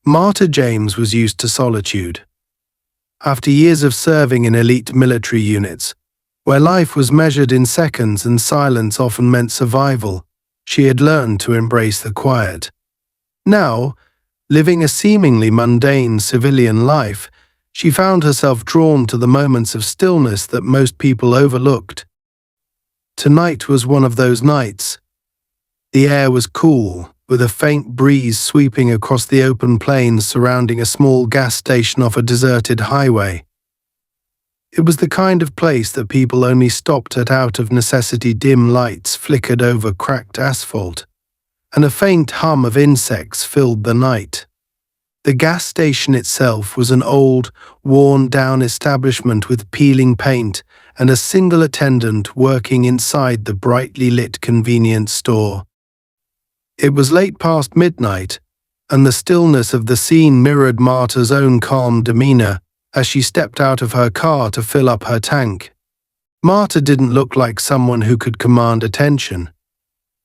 Marta James was used to solitude. After years of serving in elite military units, where life was measured in seconds and silence often meant survival, she had learned to embrace the quiet. Now, living a seemingly mundane civilian life, she found herself drawn to the moments of stillness that most people overlooked. Tonight was one of those nights. The air was cool, with a faint breeze sweeping across the open plains surrounding a small gas station off a deserted highway. It was the kind of place that people only stopped at out of necessity. Dim lights flickered over cracked asphalt, and a faint hum of insects filled the night. The gas station itself was an old, worn-down establishment with peeling paint and a single attendant working inside the brightly lit convenience store. It was late past midnight, and the stillness of the scene mirrored Marta's own calm demeanor as she stepped out of her car to fill up her tank. Marta didn't look like someone who could command attention.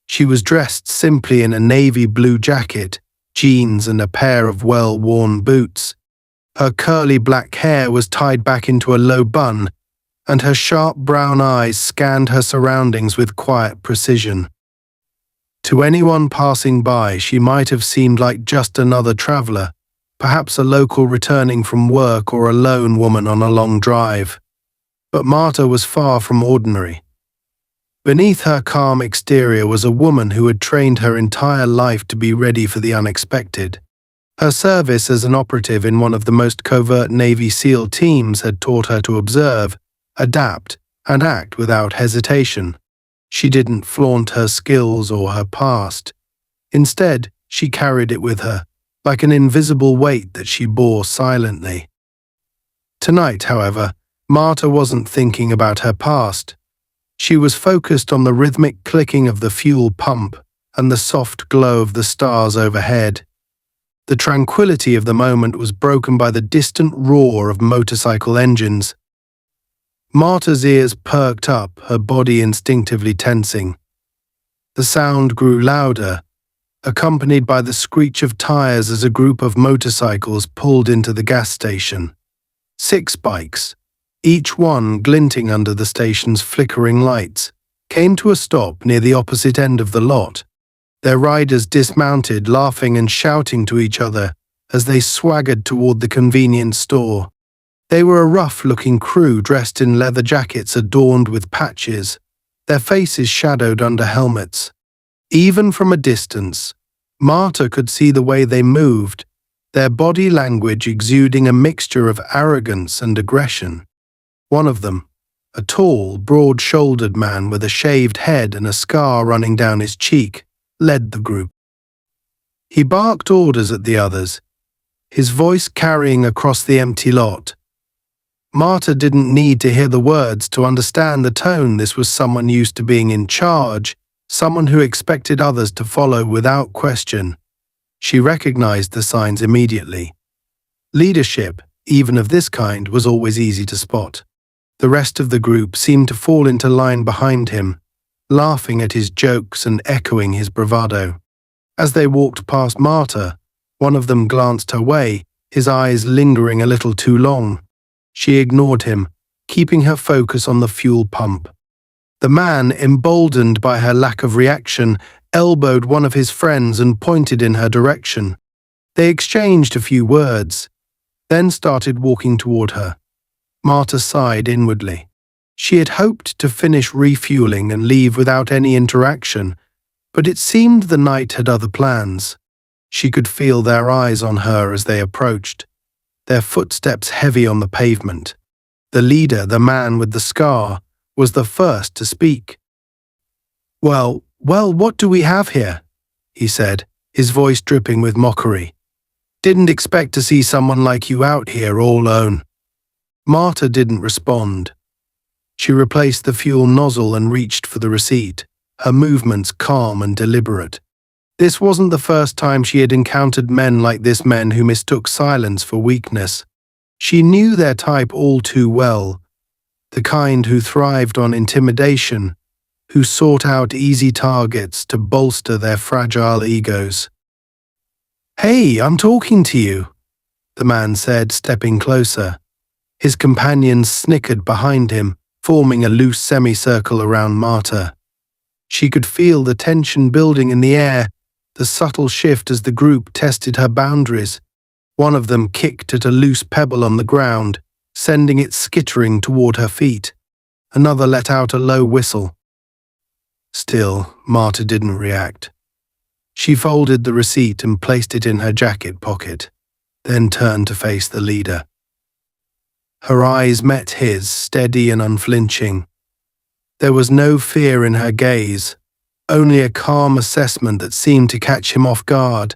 She was dressed simply in a navy blue jacket, jeans, and a pair of well-worn boots. Her curly black hair was tied back into a low bun, and her sharp brown eyes scanned her surroundings with quiet precision. To anyone passing by, she might have seemed like just another traveler, perhaps a local returning from work or a lone woman on a long drive. But Marta was far from ordinary. Beneath her calm exterior was a woman who had trained her entire life to be ready for the unexpected. Her service as an operative in one of the most covert Navy SEAL teams had taught her to observe, adapt, and act without hesitation. She didn't flaunt her skills or her past. Instead, she carried it with her, like an invisible weight that she bore silently. Tonight, however, Marta wasn't thinking about her past. She was focused on the rhythmic clicking of the fuel pump and the soft glow of the stars overhead. The tranquility of the moment was broken by the distant roar of motorcycle engines. Marta's ears perked up, her body instinctively tensing. The sound grew louder, accompanied by the screech of tires as a group of motorcycles pulled into the gas station. 6 bikes, each one glinting under the station's flickering lights, came to a stop near the opposite end of the lot. Their riders dismounted, laughing and shouting to each other as they swaggered toward the convenience store. They were a rough-looking crew dressed in leather jackets adorned with patches, their faces shadowed under helmets. Even from a distance, Marta could see the way they moved, their body language exuding a mixture of arrogance and aggression. One of them, a tall, broad-shouldered man with a shaved head and a scar running down his cheek, led the group. He barked orders at the others, his voice carrying across the empty lot. Marta didn't need to hear the words to understand the tone. This was someone used to being in charge, someone who expected others to follow without question. She recognized the signs immediately. Leadership, even of this kind, was always easy to spot. The rest of the group seemed to fall into line behind him, laughing at his jokes and echoing his bravado. As they walked past Marta, one of them glanced her way, his eyes lingering a little too long. She ignored him, keeping her focus on the fuel pump. The man, emboldened by her lack of reaction, elbowed one of his friends and pointed in her direction. They exchanged a few words, then started walking toward her. Marta sighed inwardly. She had hoped to finish refueling and leave without any interaction, but it seemed the night had other plans. She could feel their eyes on her as they approached, their footsteps heavy on the pavement. The leader, the man with the scar, was the first to speak. Well, what do we have here?" he said, his voice dripping with mockery. "Didn't expect to see someone like you out here all alone." Marta didn't respond. She replaced the fuel nozzle and reached for the receipt, her movements calm and deliberate. This wasn't the first time she had encountered men like this, men who mistook silence for weakness. She knew their type all too well, the kind who thrived on intimidation, who sought out easy targets to bolster their fragile egos. "Hey, I'm talking to you," the man said, stepping closer. His companions snickered behind him, forming a loose semicircle around Marta. She could feel the tension building in the air, the subtle shift as the group tested her boundaries. One of them kicked at a loose pebble on the ground, sending it skittering toward her feet. Another let out a low whistle. Still, Marta didn't react. She folded the receipt and placed it in her jacket pocket, then turned to face the leader. Her eyes met his, steady and unflinching. There was no fear in her gaze, only a calm assessment that seemed to catch him off guard.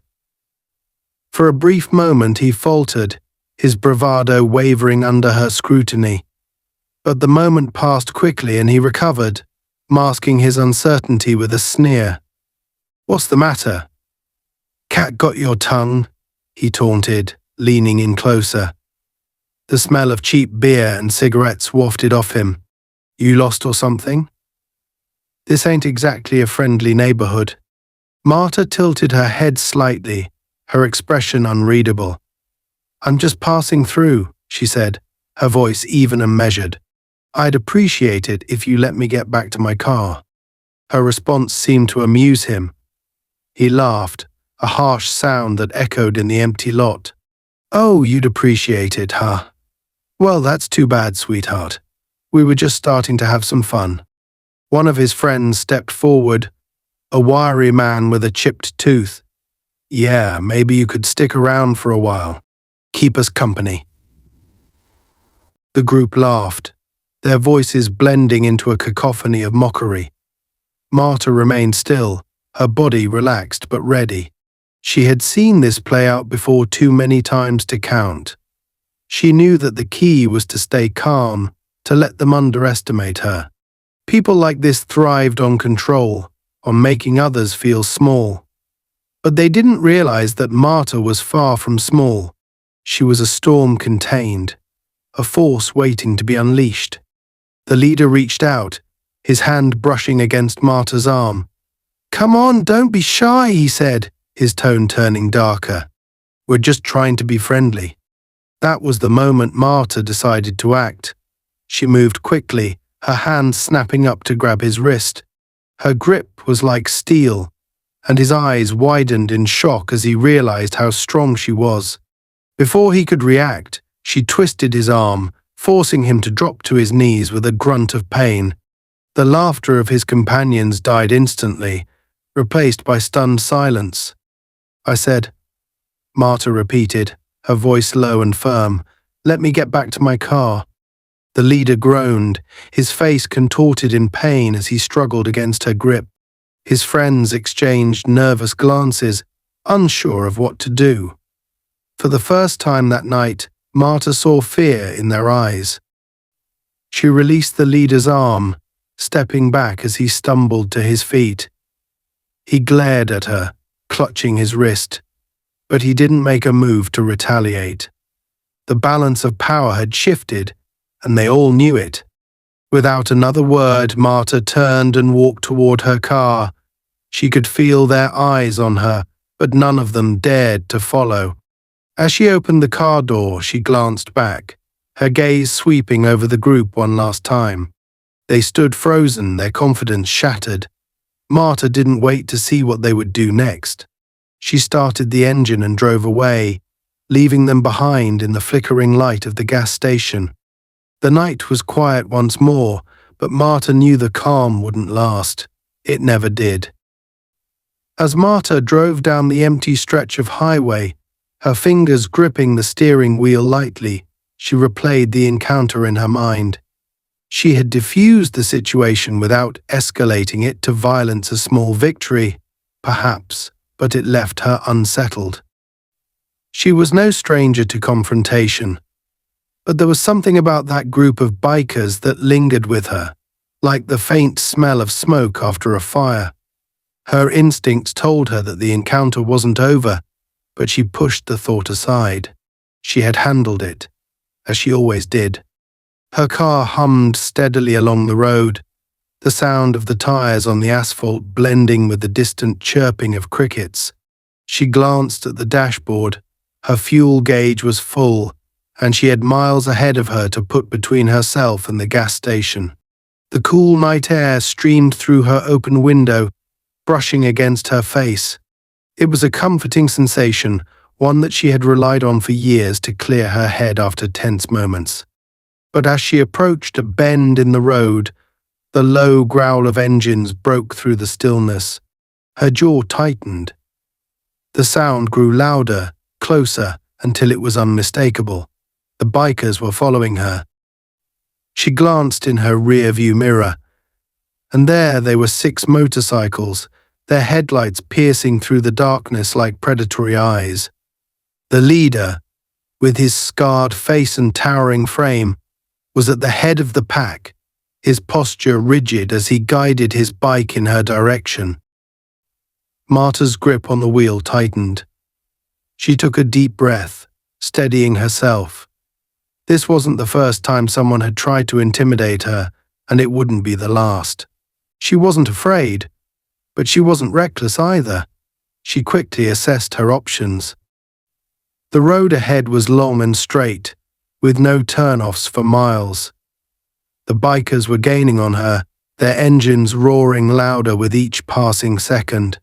For a brief moment he faltered, his bravado wavering under her scrutiny. But the moment passed quickly and he recovered, masking his uncertainty with a sneer. "What's the matter?" "Cat got your tongue," he taunted, leaning in closer. The smell of cheap beer and cigarettes wafted off him. "You lost or something?" This ain't exactly a friendly neighborhood. Marta tilted her head slightly, her expression unreadable. "I'm just passing through," she said, her voice even and measured. "I'd appreciate it if you let me get back to my car." Her response seemed to amuse him. He laughed, a harsh sound that echoed in the empty lot. "Oh, you'd appreciate it, huh? Well, that's too bad, sweetheart. We were just starting to have some fun." One of his friends stepped forward, a wiry man with a chipped tooth. "Yeah, maybe you could stick around for a while. Keep us company." The group laughed, their voices blending into a cacophony of mockery. Marta remained still, her body relaxed but ready. She had seen this play out before too many times to count. She knew that the key was to stay calm, to let them underestimate her. People like this thrived on control, on making others feel small. But they didn't realize that Marta was far from small. She was a storm contained, a force waiting to be unleashed. The leader reached out, his hand brushing against Marta's arm. "Come on, don't be shy," he said, his tone turning darker. "We're just trying to be friendly." That was the moment Marta decided to act. She moved quickly, her hand snapping up to grab his wrist. Her grip was like steel, and his eyes widened in shock as he realized how strong she was. Before he could react, she twisted his arm, forcing him to drop to his knees with a grunt of pain. The laughter of his companions died instantly, replaced by stunned silence. "I said," Marta repeated, her voice low and firm, "let me get back to my car." The leader groaned, his face contorted in pain as he struggled against her grip. His friends exchanged nervous glances, unsure of what to do. For the first time that night, Marta saw fear in their eyes. She released the leader's arm, stepping back as he stumbled to his feet. He glared at her, clutching his wrist, but he didn't make a move to retaliate. The balance of power had shifted, and they all knew it. Without another word, Marta turned and walked toward her car. She could feel their eyes on her, but none of them dared to follow. As she opened the car door, she glanced back, her gaze sweeping over the group one last time. They stood frozen, their confidence shattered. Marta didn't wait to see what they would do next. She started the engine and drove away, leaving them behind in the flickering light of the gas station. The night was quiet once more, but Marta knew the calm wouldn't last. It never did. As Marta drove down the empty stretch of highway, her fingers gripping the steering wheel lightly, she replayed the encounter in her mind. She had diffused the situation without escalating it to violence. A small victory, perhaps, but it left her unsettled. She was no stranger to confrontation, but there was something about that group of bikers that lingered with her, like the faint smell of smoke after a fire. Her instincts told her that the encounter wasn't over, but she pushed the thought aside. She had handled it, as she always did. Her car hummed steadily along the road, the sound of the tires on the asphalt blending with the distant chirping of crickets. She glanced at the dashboard. Her fuel gauge was full, and she had miles ahead of her to put between herself and the gas station. The cool night air streamed through her open window, brushing against her face. It was a comforting sensation, one that she had relied on for years to clear her head after tense moments. But as she approached a bend in the road, the low growl of engines broke through the stillness. Her jaw tightened. The sound grew louder, closer, until it was unmistakable. The bikers were following her. She glanced in her rear-view mirror, and there they were 6 motorcycles, their headlights piercing through the darkness like predatory eyes. The leader, with his scarred face and towering frame, was at the head of the pack, his posture rigid as he guided his bike in her direction. Marta's grip on the wheel tightened. She took a deep breath, steadying herself. This wasn't the first time someone had tried to intimidate her, and it wouldn't be the last. She wasn't afraid, but she wasn't reckless either. She quickly assessed her options. The road ahead was long and straight, with no turnoffs for miles. The bikers were gaining on her, their engines roaring louder with each passing second.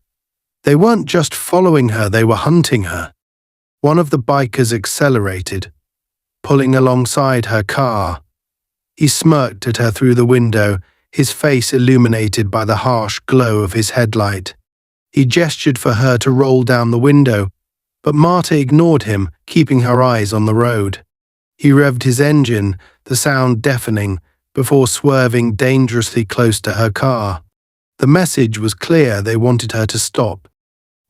They weren't just following her, they were hunting her. One of the bikers accelerated, pulling alongside her car. He smirked at her through the window, his face illuminated by the harsh glow of his headlight. He gestured for her to roll down the window, but Marta ignored him, keeping her eyes on the road. He revved his engine, the sound deafening, before swerving dangerously close to her car. The message was clear, they wanted her to stop.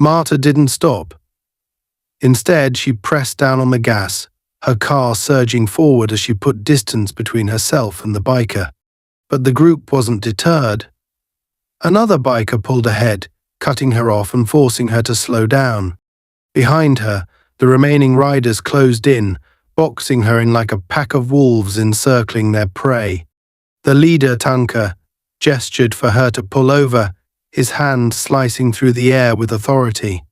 Marta didn't stop. Instead, she pressed down on the gas, her car surging forward as she put distance between herself and the biker. But the group wasn't deterred. Another biker pulled ahead, cutting her off and forcing her to slow down. Behind her, the remaining riders closed in, boxing her in like a pack of wolves encircling their prey. The leader, Tanka, gestured for her to pull over, his hand slicing through the air with authority.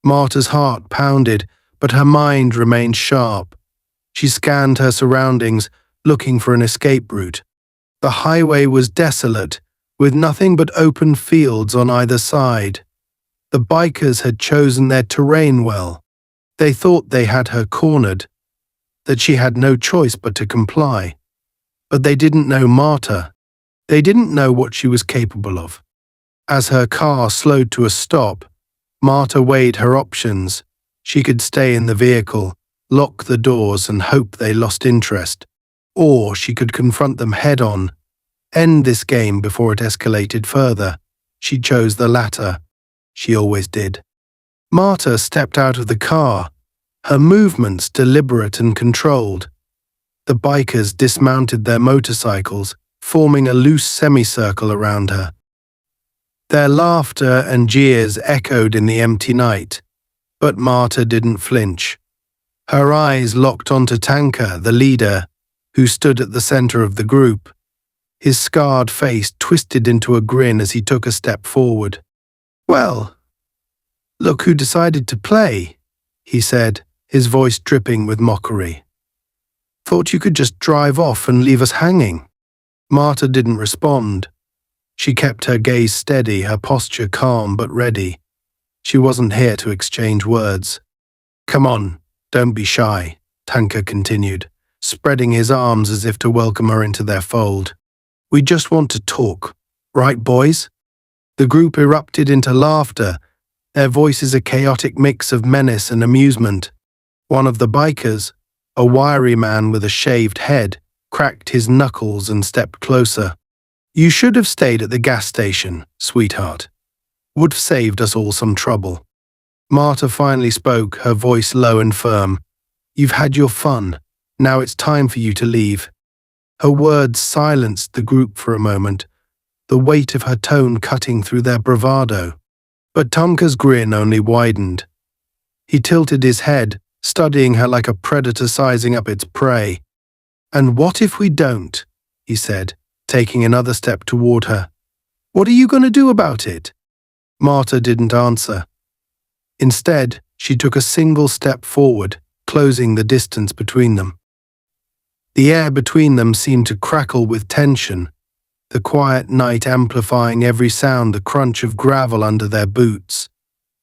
Marta's heart pounded, but her mind remained sharp. She scanned her surroundings, looking for an escape route. The highway was desolate, with nothing but open fields on either side. The bikers had chosen their terrain well. They thought they had her cornered, that she had no choice but to comply. But they didn't know Marta. They didn't know what she was capable of. As her car slowed to a stop, Marta weighed her options. She could stay in the vehicle, lock the doors and hope they lost interest. Or she could confront them head-on, end this game before it escalated further. She chose the latter. She always did. Marta stepped out of the car, her movements deliberate and controlled. The bikers dismounted their motorcycles, forming a loose semicircle around her. Their laughter and jeers echoed in the empty night, but Marta didn't flinch. Her eyes locked onto Tanka, the leader, who stood at the center of the group. His scarred face twisted into a grin as he took a step forward. "Well, look who decided to play," he said, his voice dripping with mockery. "Thought you could just drive off and leave us hanging." Marta didn't respond. She kept her gaze steady, her posture calm but ready. She wasn't here to exchange words. "Come on, don't be shy," Tanka continued, spreading his arms as if to welcome her into their fold. "We just want to talk, right, boys?" The group erupted into laughter, their voices a chaotic mix of menace and amusement. One of the bikers, a wiry man with a shaved head, cracked his knuckles and stepped closer. "You should have stayed at the gas station, sweetheart. Would have saved us all some trouble." Marta finally spoke, her voice low and firm. "You've had your fun. Now it's time for you to leave." Her words silenced the group for a moment, the weight of her tone cutting through their bravado. But Tanka's grin only widened. He tilted his head, studying her like a predator sizing up its prey. "And what if we don't?" he said, taking another step toward her. "What are you going to do about it?" Marta didn't answer. Instead, she took a single step forward, closing the distance between them. The air between them seemed to crackle with tension, the quiet night amplifying every sound, the crunch of gravel under their boots,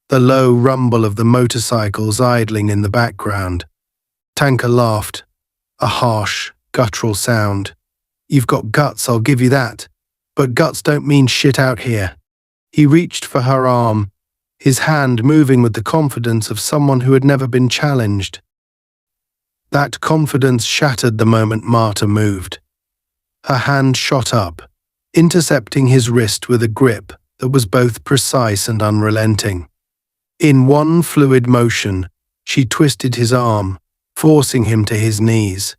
the low rumble of the motorcycles idling in the background. Tanka laughed, a harsh, guttural sound. "You've got guts, I'll give you that. But guts don't mean shit out here." He reached for her arm, his hand moving with the confidence of someone who had never been challenged. That confidence shattered the moment Marta moved. Her hand shot up, intercepting his wrist with a grip that was both precise and unrelenting. In one fluid motion, she twisted his arm, forcing him to his knees.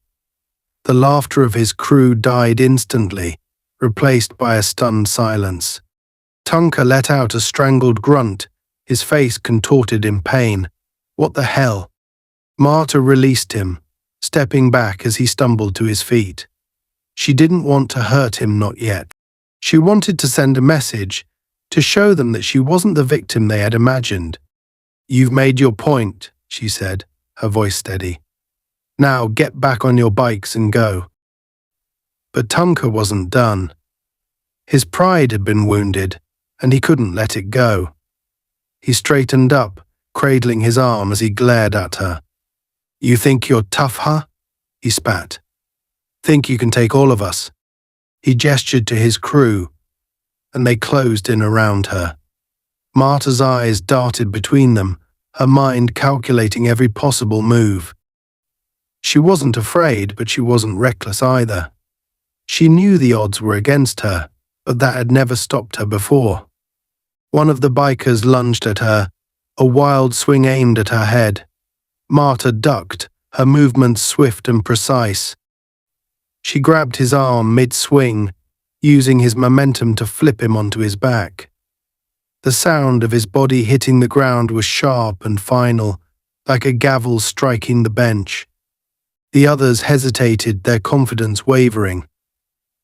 The laughter of his crew died instantly, replaced by a stunned silence. Tanka let out a strangled grunt, his face contorted in pain. What the hell? Marta released him, stepping back as he stumbled to his feet. She didn't want to hurt him, not yet. She wanted to send a message, to show them that she wasn't the victim they had imagined. "You've made your point," she said, her voice steady. "Now get back on your bikes and go." But Tanka wasn't done. His pride had been wounded, and he couldn't let it go. He straightened up, cradling his arm as he glared at her. "You think you're tough, huh?" he spat. "Think you can take all of us?" He gestured to his crew, and they closed in around her. Marta's eyes darted between them, her mind calculating every possible move. She wasn't afraid, but she wasn't reckless either. She knew the odds were against her, but that had never stopped her before. One of the bikers lunged at her, a wild swing aimed at her head. Marta ducked, her movements swift and precise. She grabbed his arm mid-swing, using his momentum to flip him onto his back. The sound of his body hitting the ground was sharp and final, like a gavel striking the bench. The others hesitated, their confidence wavering.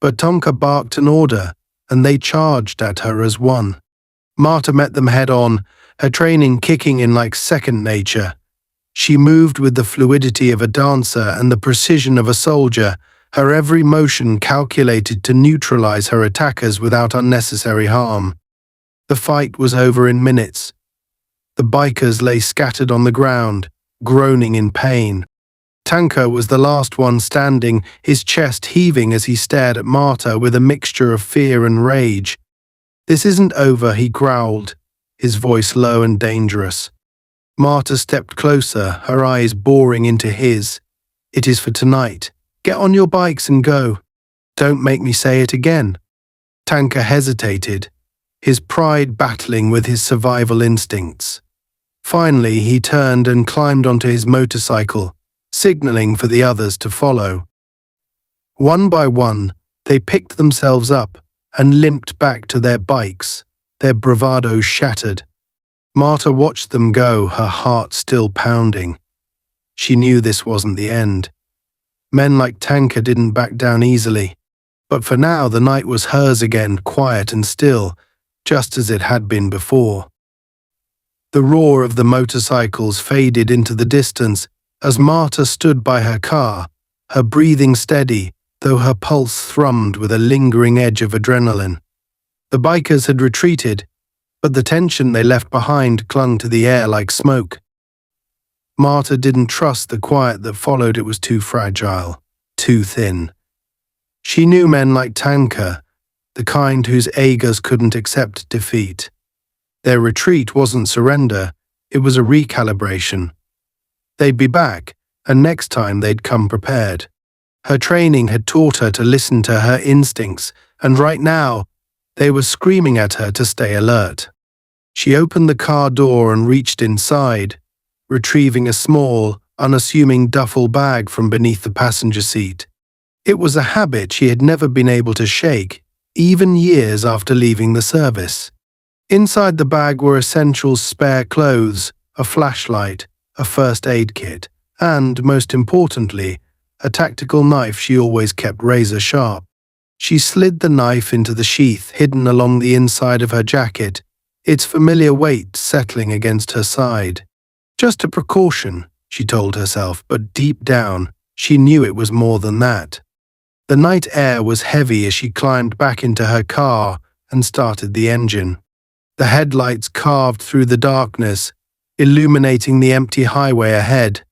But Tanka barked an order, and they charged at her as one. Marta met them head-on, her training kicking in like second nature. She moved with the fluidity of a dancer and the precision of a soldier, her every motion calculated to neutralize her attackers without unnecessary harm. The fight was over in minutes. The bikers lay scattered on the ground, groaning in pain. Tanka was the last one standing, his chest heaving as he stared at Marta with a mixture of fear and rage. "This isn't over," he growled, his voice low and dangerous. Marta stepped closer, her eyes boring into his. "It is for tonight. Get on your bikes and go. Don't make me say it again." Tanka hesitated, his pride battling with his survival instincts. Finally, he turned and climbed onto his motorcycle, signaling for the others to follow. One by one, they picked themselves up and limped back to their bikes, their bravado shattered. Marta watched them go, her heart still pounding. She knew this wasn't the end. Men like Tanka didn't back down easily, but for now the night was hers again, quiet and still, just as it had been before. The roar of the motorcycles faded into the distance as Marta stood by her car, her breathing steady, though her pulse thrummed with a lingering edge of adrenaline. The bikers had retreated, but the tension they left behind clung to the air like smoke. Marta didn't trust the quiet that followed. It was too fragile, too thin. She knew men like Tanka, the kind whose agers couldn't accept defeat. Their retreat wasn't surrender, it was a recalibration. They'd be back, and next time they'd come prepared. Her training had taught her to listen to her instincts, and right now, they were screaming at her to stay alert. She opened the car door and reached inside, retrieving a small, unassuming duffel bag from beneath the passenger seat. It was a habit she had never been able to shake, even years after leaving the service. Inside the bag were essentials: spare clothes, a flashlight, a first aid kit, and, most importantly, a tactical knife she always kept razor sharp. She slid the knife into the sheath hidden along the inside of her jacket, its familiar weight settling against her side. Just a precaution, she told herself, but deep down, she knew it was more than that. The night air was heavy as she climbed back into her car and started the engine. The headlights carved through the darkness, illuminating the empty highway ahead.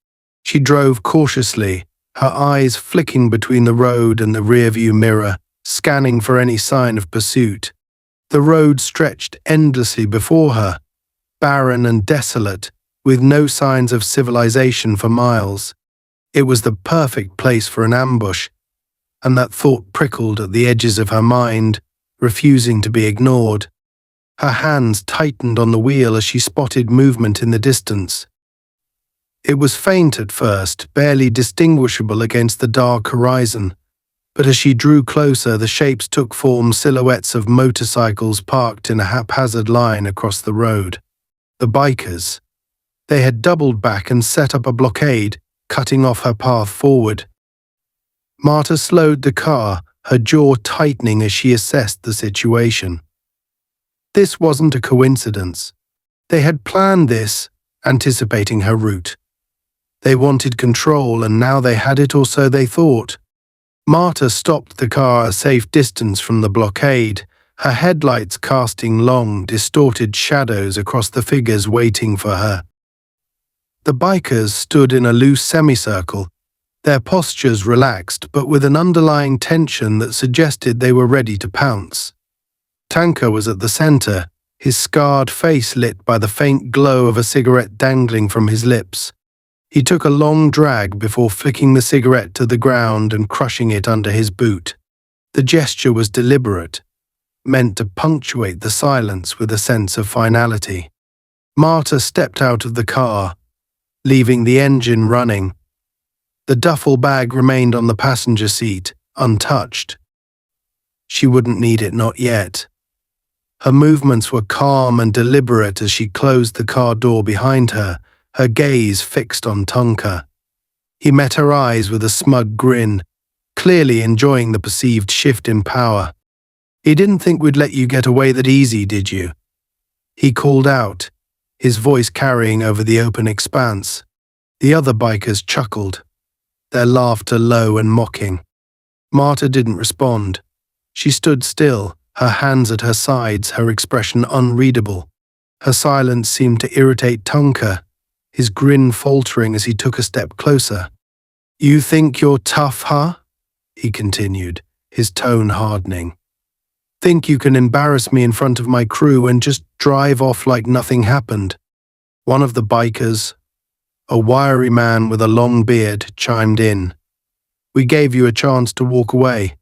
She drove cautiously, her eyes flicking between the road and the rearview mirror, scanning for any sign of pursuit. The road stretched endlessly before her, barren and desolate, with no signs of civilization for miles. It was the perfect place for an ambush, and that thought prickled at the edges of her mind, refusing to be ignored. Her hands tightened on the wheel as she spotted movement in the distance. It was faint at first, barely distinguishable against the dark horizon, but as she drew closer, the shapes took form silhouettes of motorcycles parked in a haphazard line across the road. The bikers. They had doubled back and set up a blockade, cutting off her path forward. Marta slowed the car, her jaw tightening as she assessed the situation. This wasn't a coincidence. They had planned this, anticipating her route. They wanted control, and now they had it, or so they thought. Marta stopped the car a safe distance from the blockade, her headlights casting long, distorted shadows across the figures waiting for her. The bikers stood in a loose semicircle, their postures relaxed but with an underlying tension that suggested they were ready to pounce. Tanka was at the center, his scarred face lit by the faint glow of a cigarette dangling from his lips. He took a long drag before flicking the cigarette to the ground and crushing it under his boot. The gesture was deliberate, meant to punctuate the silence with a sense of finality. Marta stepped out of the car, leaving the engine running. The duffel bag remained on the passenger seat, untouched. She wouldn't need it, not yet. Her movements were calm and deliberate as she closed the car door behind her, her gaze fixed on Tonka. He met her eyes with a smug grin, clearly enjoying the perceived shift in power. "You didn't think we'd let you get away that easy, did you?" He called out, his voice carrying over the open expanse. The other bikers chuckled, their laughter low and mocking. Marta didn't respond. She stood still, her hands at her sides, her expression unreadable. Her silence seemed to irritate Tonka, his grin faltering as he took a step closer. "You think you're tough, huh?" he continued, his tone hardening. "Think you can embarrass me in front of my crew and just drive off like nothing happened?" One of the bikers, a wiry man with a long beard, chimed in. "We gave you a chance to walk away.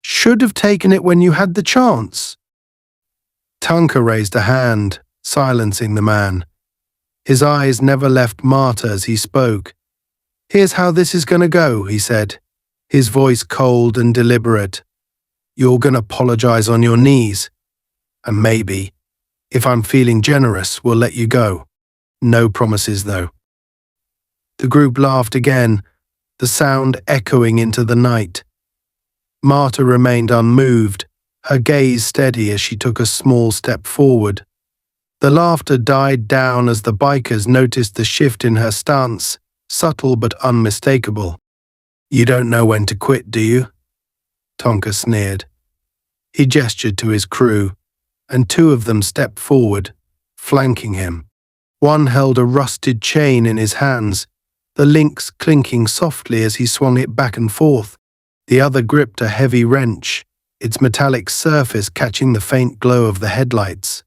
Should have taken it when you had the chance." Tonka raised a hand, silencing the man. His eyes never left Marta as he spoke. "Here's how this is going to go," he said, his voice cold and deliberate. "You're going to apologize on your knees. And maybe, if I'm feeling generous, we'll let you go. No promises, though." The group laughed again, the sound echoing into the night. Marta remained unmoved, her gaze steady as she took a small step forward. The laughter died down as the bikers noticed the shift in her stance, subtle but unmistakable. "You don't know when to quit, do you?" Tonka sneered. He gestured to his crew, and two of them stepped forward, flanking him. One held a rusted chain in his hands, the links clinking softly as he swung it back and forth. The other gripped a heavy wrench, its metallic surface catching the faint glow of the headlights.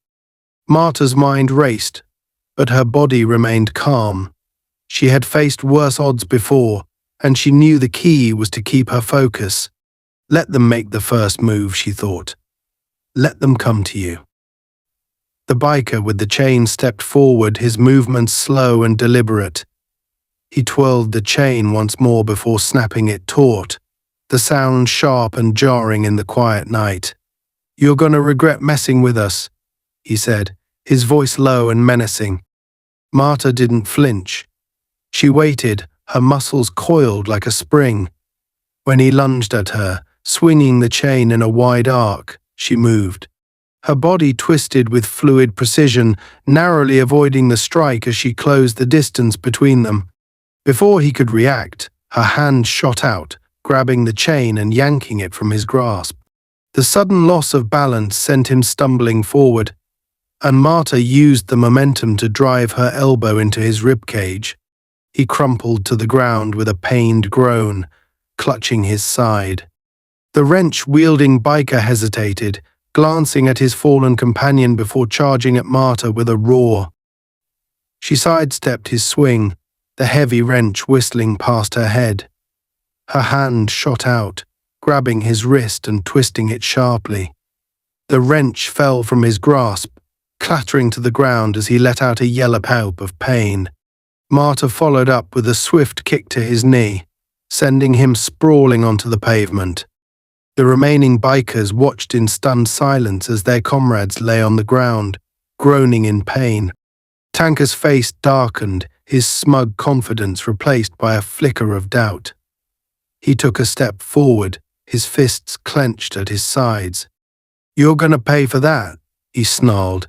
Marta's mind raced, but her body remained calm. She had faced worse odds before, and she knew the key was to keep her focus. Let them make the first move, she thought. Let them come to you. The biker with the chain stepped forward, his movements slow and deliberate. He twirled the chain once more before snapping it taut, the sound sharp and jarring in the quiet night. "You're gonna regret messing with us," he said, his voice low and menacing. Marta didn't flinch. She waited, her muscles coiled like a spring. When he lunged at her, swinging the chain in a wide arc, she moved. Her body twisted with fluid precision, narrowly avoiding the strike as she closed the distance between them. Before he could react, her hand shot out, grabbing the chain and yanking it from his grasp. The sudden loss of balance sent him stumbling forward, and Marta used the momentum to drive her elbow into his ribcage. He crumpled to the ground with a pained groan, clutching his side. The wrench-wielding biker hesitated, glancing at his fallen companion before charging at Marta with a roar. She sidestepped his swing, the heavy wrench whistling past her head. Her hand shot out, grabbing his wrist and twisting it sharply. The wrench fell from his grasp, clattering to the ground as he let out a yelp of pain. Marta followed up with a swift kick to his knee, sending him sprawling onto the pavement. The remaining bikers watched in stunned silence as their comrades lay on the ground, groaning in pain. Tanker's face darkened, his smug confidence replaced by a flicker of doubt. He took a step forward, his fists clenched at his sides. "You're gonna pay for that," he snarled,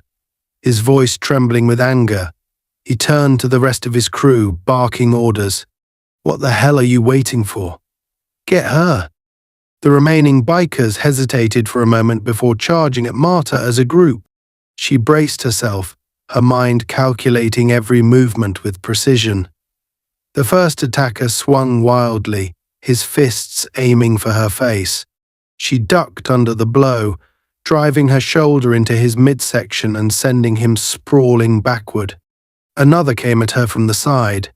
his voice trembling with anger. He turned to the rest of his crew, barking orders. "What the hell are you waiting for? Get her!" The remaining bikers hesitated for a moment before charging at Marta as a group. She braced herself, her mind calculating every movement with precision. The first attacker swung wildly, his fists aiming for her face. She ducked under the blow, driving her shoulder into his midsection and sending him sprawling backward. Another came at her from the side,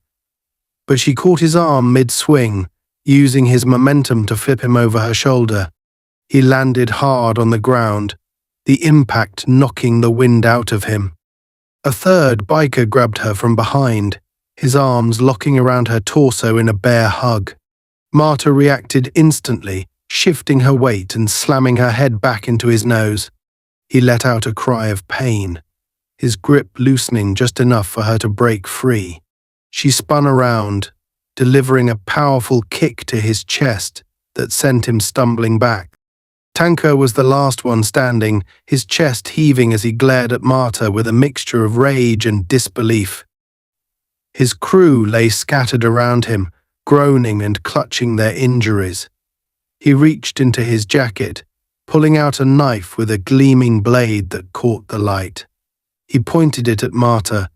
but she caught his arm mid-swing, using his momentum to flip him over her shoulder. He landed hard on the ground, the impact knocking the wind out of him. A third biker grabbed her from behind, his arms locking around her torso in a bear hug. Marta reacted instantly, shifting her weight and slamming her head back into his nose. He let out a cry of pain, his grip loosening just enough for her to break free. She spun around, delivering a powerful kick to his chest that sent him stumbling back. Tanker was the last one standing, his chest heaving as he glared at Marta with a mixture of rage and disbelief. His crew lay scattered around him, groaning and clutching their injuries. He reached into his jacket, pulling out a knife with a gleaming blade that caught the light. He pointed it at Marta,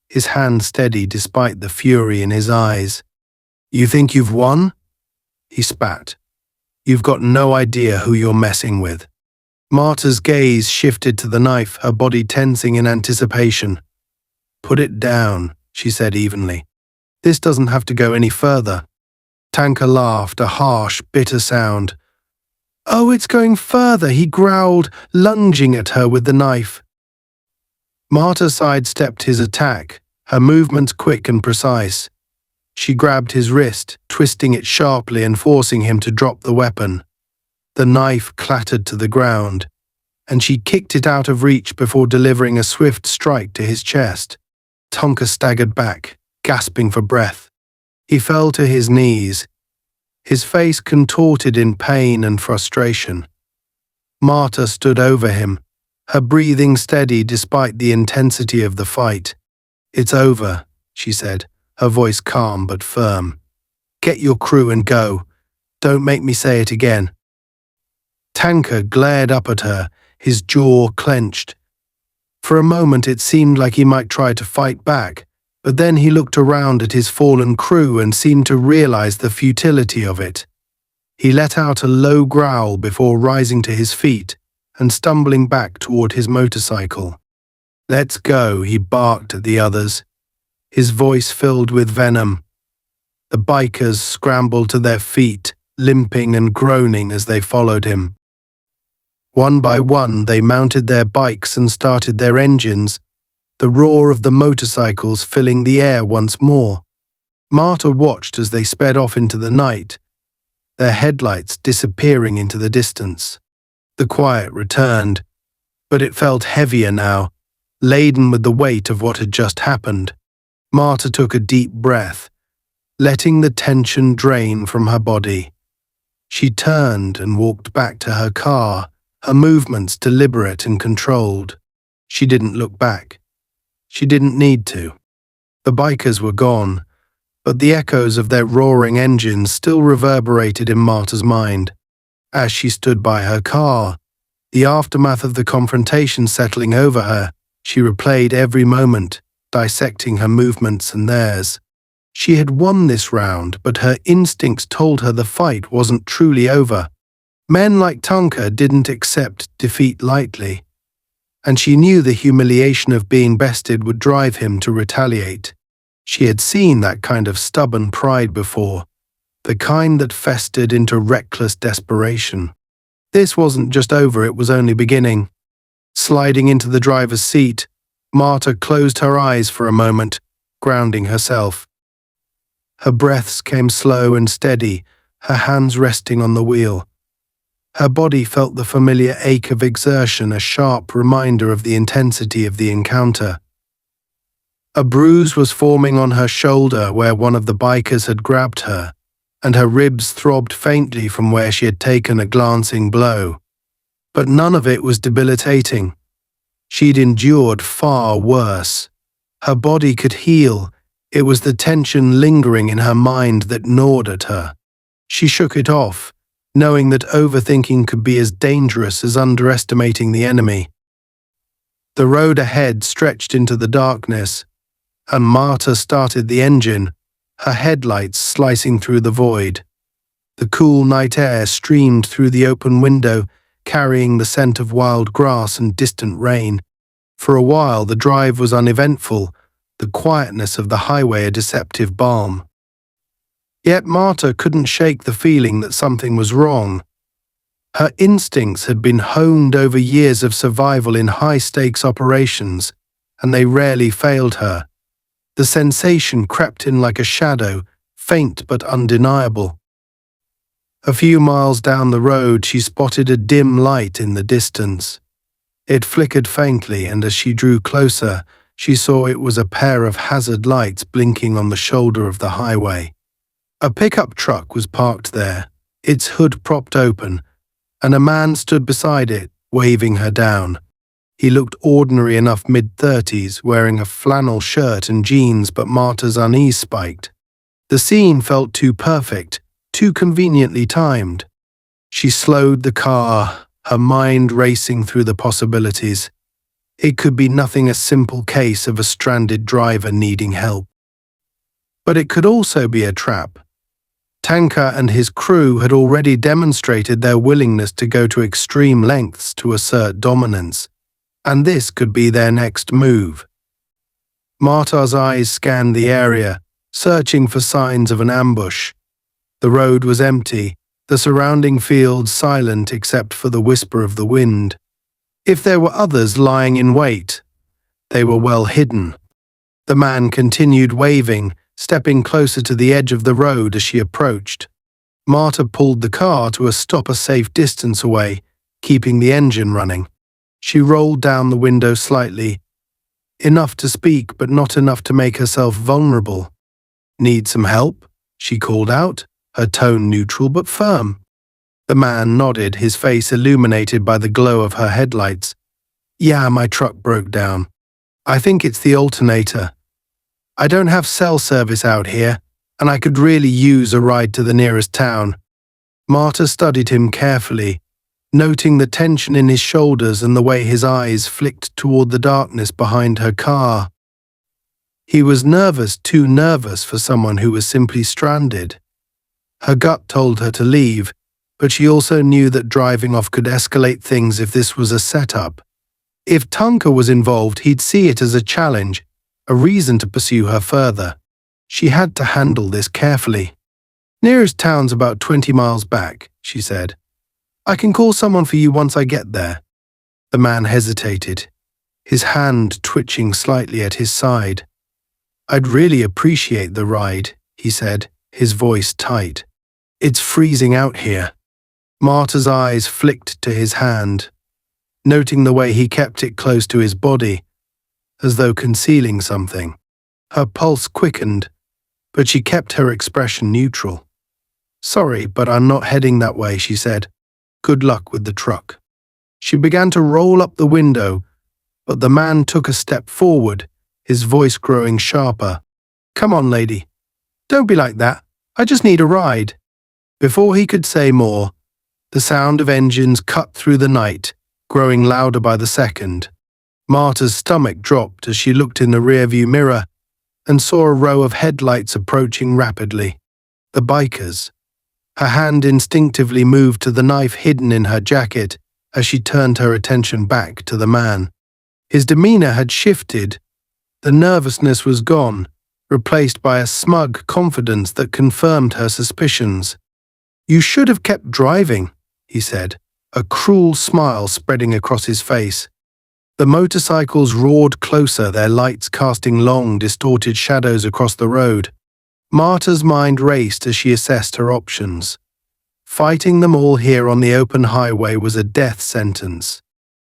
his hand steady despite the fury in his eyes. "You think you've won?" he spat. "You've got no idea who you're messing with." Marta's gaze shifted to the knife, her body tensing in anticipation. "Put it down," she said evenly. "This doesn't have to go any further." Tanker laughed, a harsh, bitter sound. "Oh, it's going further," he growled, lunging at her with the knife. Marta sidestepped his attack, her movements quick and precise. She grabbed his wrist, twisting it sharply and forcing him to drop the weapon. The knife clattered to the ground, and she kicked it out of reach before delivering a swift strike to his chest. Tonka staggered back, gasping for breath. He fell to his knees, his face contorted in pain and frustration. Marta stood over him, her breathing steady despite the intensity of the fight. "It's over," she said, her voice calm but firm. "Get your crew and go. Don't make me say it again." Tanker glared up at her, his jaw clenched. For a moment it seemed like he might try to fight back, but then he looked around at his fallen crew and seemed to realize the futility of it. He let out a low growl before rising to his feet and stumbling back toward his motorcycle. "Let's go," he barked at the others, his voice filled with venom. The bikers scrambled to their feet, limping and groaning as they followed him. One by one, they mounted their bikes and started their engines, the roar of the motorcycles filling the air once more. Marta watched as they sped off into the night, their headlights disappearing into the distance. The quiet returned, but it felt heavier now, laden with the weight of what had just happened. Marta took a deep breath, letting the tension drain from her body. She turned and walked back to her car, her movements deliberate and controlled. She didn't look back. She didn't need to. The bikers were gone, but the echoes of their roaring engines still reverberated in Marta's mind. As she stood by her car, the aftermath of the confrontation settling over her, she replayed every moment, dissecting her movements and theirs. She had won this round, but her instincts told her the fight wasn't truly over. Men like Tunka didn't accept defeat lightly, and she knew the humiliation of being bested would drive him to retaliate. She had seen that kind of stubborn pride before, the kind that festered into reckless desperation. This wasn't just over, it was only beginning. Sliding into the driver's seat, Marta closed her eyes for a moment, grounding herself. Her breaths came slow and steady, her hands resting on the wheel. Her body felt the familiar ache of exertion, a sharp reminder of the intensity of the encounter. A bruise was forming on her shoulder where one of the bikers had grabbed her, and her ribs throbbed faintly from where she had taken a glancing blow. But none of it was debilitating. She'd endured far worse. Her body could heal. It was the tension lingering in her mind that gnawed at her. She shook it off, knowing that overthinking could be as dangerous as underestimating the enemy. The road ahead stretched into the darkness, and Marta started the engine, her headlights slicing through the void. The cool night air streamed through the open window, carrying the scent of wild grass and distant rain. For a while the drive was uneventful, the quietness of the highway a deceptive balm. Yet Marta couldn't shake the feeling that something was wrong. Her instincts had been honed over years of survival in high-stakes operations, and they rarely failed her. The sensation crept in like a shadow, faint but undeniable. A few miles down the road, she spotted a dim light in the distance. It flickered faintly, and as she drew closer, she saw it was a pair of hazard lights blinking on the shoulder of the highway. A pickup truck was parked there, its hood propped open, and a man stood beside it, waving her down. He looked ordinary enough, mid-30s, wearing a flannel shirt and jeans, but Marta's unease spiked. The scene felt too perfect, too conveniently timed. She slowed the car, her mind racing through the possibilities. It could be nothing a simple case of a stranded driver needing help. But it could also be a trap. Tanka and his crew had already demonstrated their willingness to go to extreme lengths to assert dominance, and this could be their next move. Marta's eyes scanned the area, searching for signs of an ambush. The road was empty, the surrounding fields silent except for the whisper of the wind. If there were others lying in wait, they were well hidden. The man continued waving, stepping closer to the edge of the road as she approached. Marta pulled the car to a stop a safe distance away, keeping the engine running. She rolled down the window slightly, enough to speak but not enough to make herself vulnerable. "Need some help?" she called out, her tone neutral but firm. The man nodded, his face illuminated by the glow of her headlights. "Yeah, my truck broke down. I think it's the alternator. I don't have cell service out here, and I could really use a ride to the nearest town." Marta studied him carefully, noting the tension in his shoulders and the way his eyes flicked toward the darkness behind her car. He was nervous, too nervous for someone who was simply stranded. Her gut told her to leave, but she also knew that driving off could escalate things if this was a setup. If Tunka was involved, he'd see it as a challenge, a reason to pursue her further. She had to handle this carefully. "Nearest town's about 20 miles back," she said. "I can call someone for you once I get there." The man hesitated, his hand twitching slightly at his side. "I'd really appreciate the ride," he said, his voice tight. "It's freezing out here." Marta's eyes flicked to his hand, noting the way he kept it close to his body, as though concealing something. Her pulse quickened, but she kept her expression neutral. "Sorry, but I'm not heading that way," she said. "Good luck with the truck." She began to roll up the window, but the man took a step forward, his voice growing sharper. "Come on, lady. Don't be like that. I just need a ride." Before he could say more, the sound of engines cut through the night, growing louder by the second. Marta's stomach dropped as she looked in the rearview mirror and saw a row of headlights approaching rapidly. The bikers. Her hand instinctively moved to the knife hidden in her jacket as she turned her attention back to the man. His demeanor had shifted. The nervousness was gone, replaced by a smug confidence that confirmed her suspicions. "You should have kept driving," he said, a cruel smile spreading across his face. The motorcycles roared closer, their lights casting long, distorted shadows across the road. Marta's mind raced as she assessed her options. Fighting them all here on the open highway was a death sentence.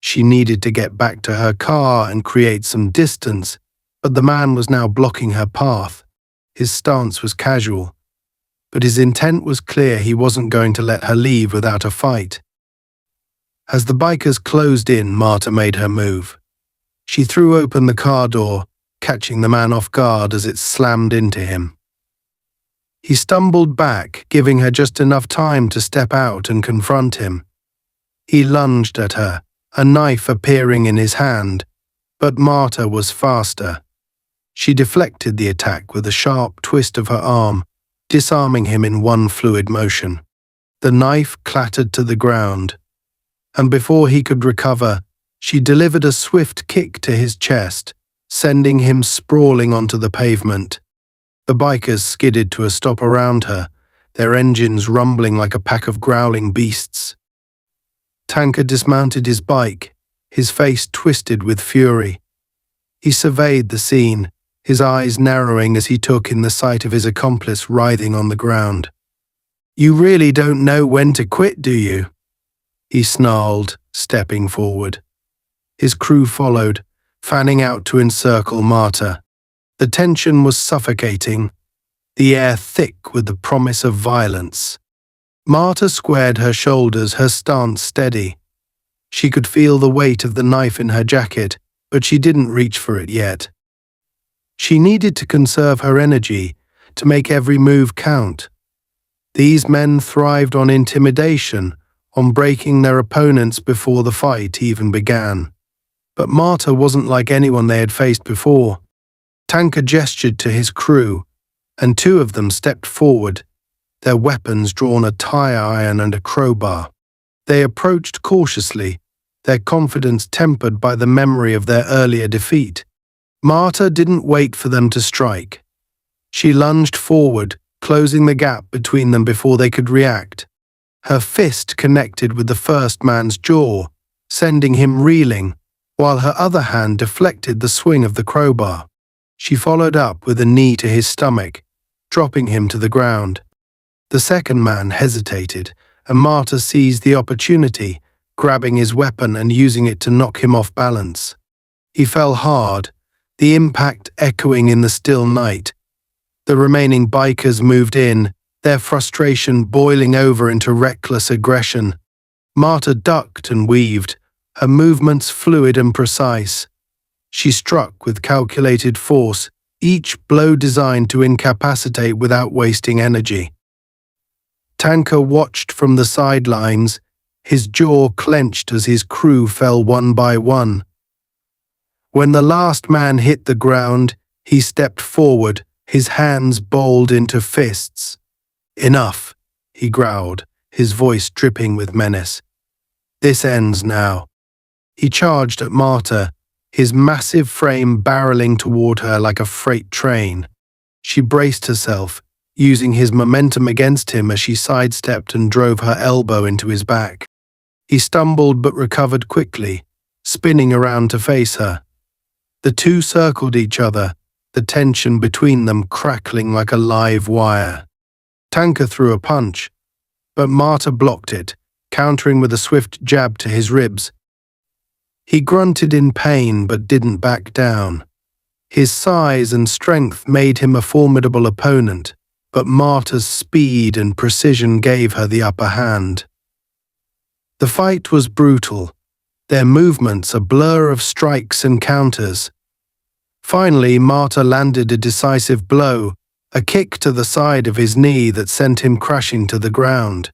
She needed to get back to her car and create some distance, but the man was now blocking her path. His stance was casual, but his intent was clear. He wasn't going to let her leave without a fight. As the bikers closed in, Marta made her move. She threw open the car door, catching the man off guard as it slammed into him. He stumbled back, giving her just enough time to step out and confront him. He lunged at her, a knife appearing in his hand, but Marta was faster. She deflected the attack with a sharp twist of her arm, disarming him in one fluid motion. The knife clattered to the ground, and before he could recover, she delivered a swift kick to his chest, sending him sprawling onto the pavement. The bikers skidded to a stop around her, their engines rumbling like a pack of growling beasts. Tanker dismounted his bike, his face twisted with fury. He surveyed the scene, his eyes narrowing as he took in the sight of his accomplice writhing on the ground. "You really don't know when to quit, do you?" he snarled, stepping forward. His crew followed, fanning out to encircle Marta. The tension was suffocating, the air thick with the promise of violence. Marta squared her shoulders, her stance steady. She could feel the weight of the knife in her jacket, but she didn't reach for it yet. She needed to conserve her energy, to make every move count. These men thrived on intimidation, on breaking their opponents before the fight even began. But Marta wasn't like anyone they had faced before. Tanker gestured to his crew, and two of them stepped forward, their weapons drawn, a tire iron and a crowbar. They approached cautiously, their confidence tempered by the memory of their earlier defeat. Marta didn't wait for them to strike. She lunged forward, closing the gap between them before they could react. Her fist connected with the first man's jaw, sending him reeling, while her other hand deflected the swing of the crowbar. She followed up with a knee to his stomach, dropping him to the ground. The second man hesitated, and Marta seized the opportunity, grabbing his weapon and using it to knock him off balance. He fell hard, the impact echoing in the still night. The remaining bikers moved in, their frustration boiling over into reckless aggression. Marta ducked and weaved, her movements fluid and precise. She struck with calculated force, each blow designed to incapacitate without wasting energy. Tanker watched from the sidelines, his jaw clenched as his crew fell one by one. When the last man hit the ground, he stepped forward, his hands balled into fists. "Enough," he growled, his voice dripping with menace. "This ends now." He charged at Marta, his massive frame barreling toward her like a freight train. She braced herself, using his momentum against him as she sidestepped and drove her elbow into his back. He stumbled but recovered quickly, spinning around to face her. The two circled each other, the tension between them crackling like a live wire. Tanker threw a punch, but Marta blocked it, countering with a swift jab to his ribs. He grunted in pain but didn't back down. His size and strength made him a formidable opponent, but Marta's speed and precision gave her the upper hand. The fight was brutal, their movements a blur of strikes and counters. Finally, Marta landed a decisive blow, a kick to the side of his knee that sent him crashing to the ground.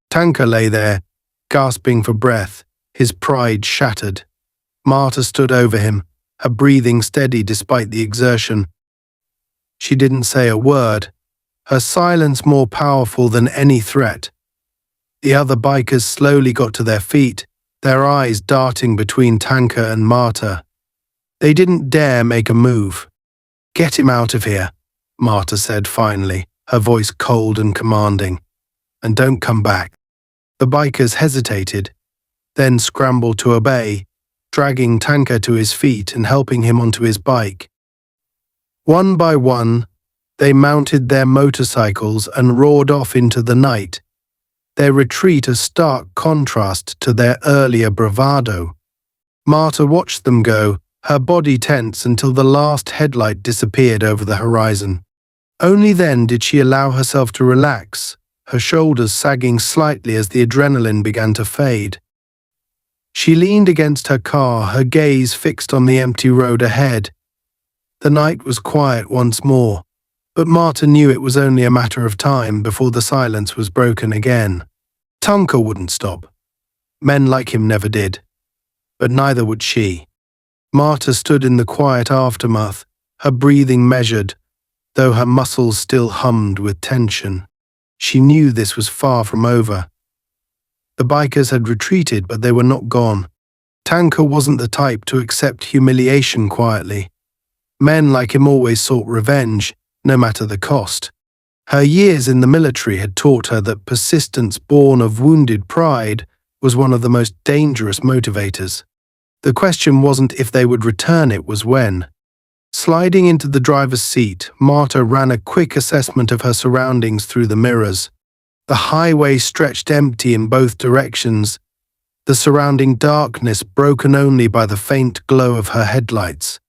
Tanka lay there, gasping for breath, his pride shattered. Marta stood over him, her breathing steady despite the exertion. She didn't say a word, her silence more powerful than any threat. The other bikers slowly got to their feet, their eyes darting between Tanka and Marta. They didn't dare make a move. "Get him out of here," Marta said finally, her voice cold and commanding. "And don't come back." The bikers hesitated, then scrambled to obey, dragging Tanka to his feet and helping him onto his bike. One by one, they mounted their motorcycles and roared off into the night, their retreat a stark contrast to their earlier bravado. Marta watched them go, her body tense until the last headlight disappeared over the horizon. Only then did she allow herself to relax, her shoulders sagging slightly as the adrenaline began to fade. She leaned against her car, her gaze fixed on the empty road ahead. The night was quiet once more, but Marta knew it was only a matter of time before the silence was broken again. Tanka wouldn't stop. Men like him never did. But neither would she. Marta stood in the quiet aftermath, her breathing measured, though her muscles still hummed with tension. She knew this was far from over. The bikers had retreated, but they were not gone. Tanka wasn't the type to accept humiliation quietly. Men like him always sought revenge, no matter the cost. Her years in the military had taught her that persistence born of wounded pride was one of the most dangerous motivators. The question wasn't if they would return, it was when. Sliding into the driver's seat, Marta ran a quick assessment of her surroundings through the mirrors. The highway stretched empty in both directions, the surrounding darkness broken only by the faint glow of her headlights.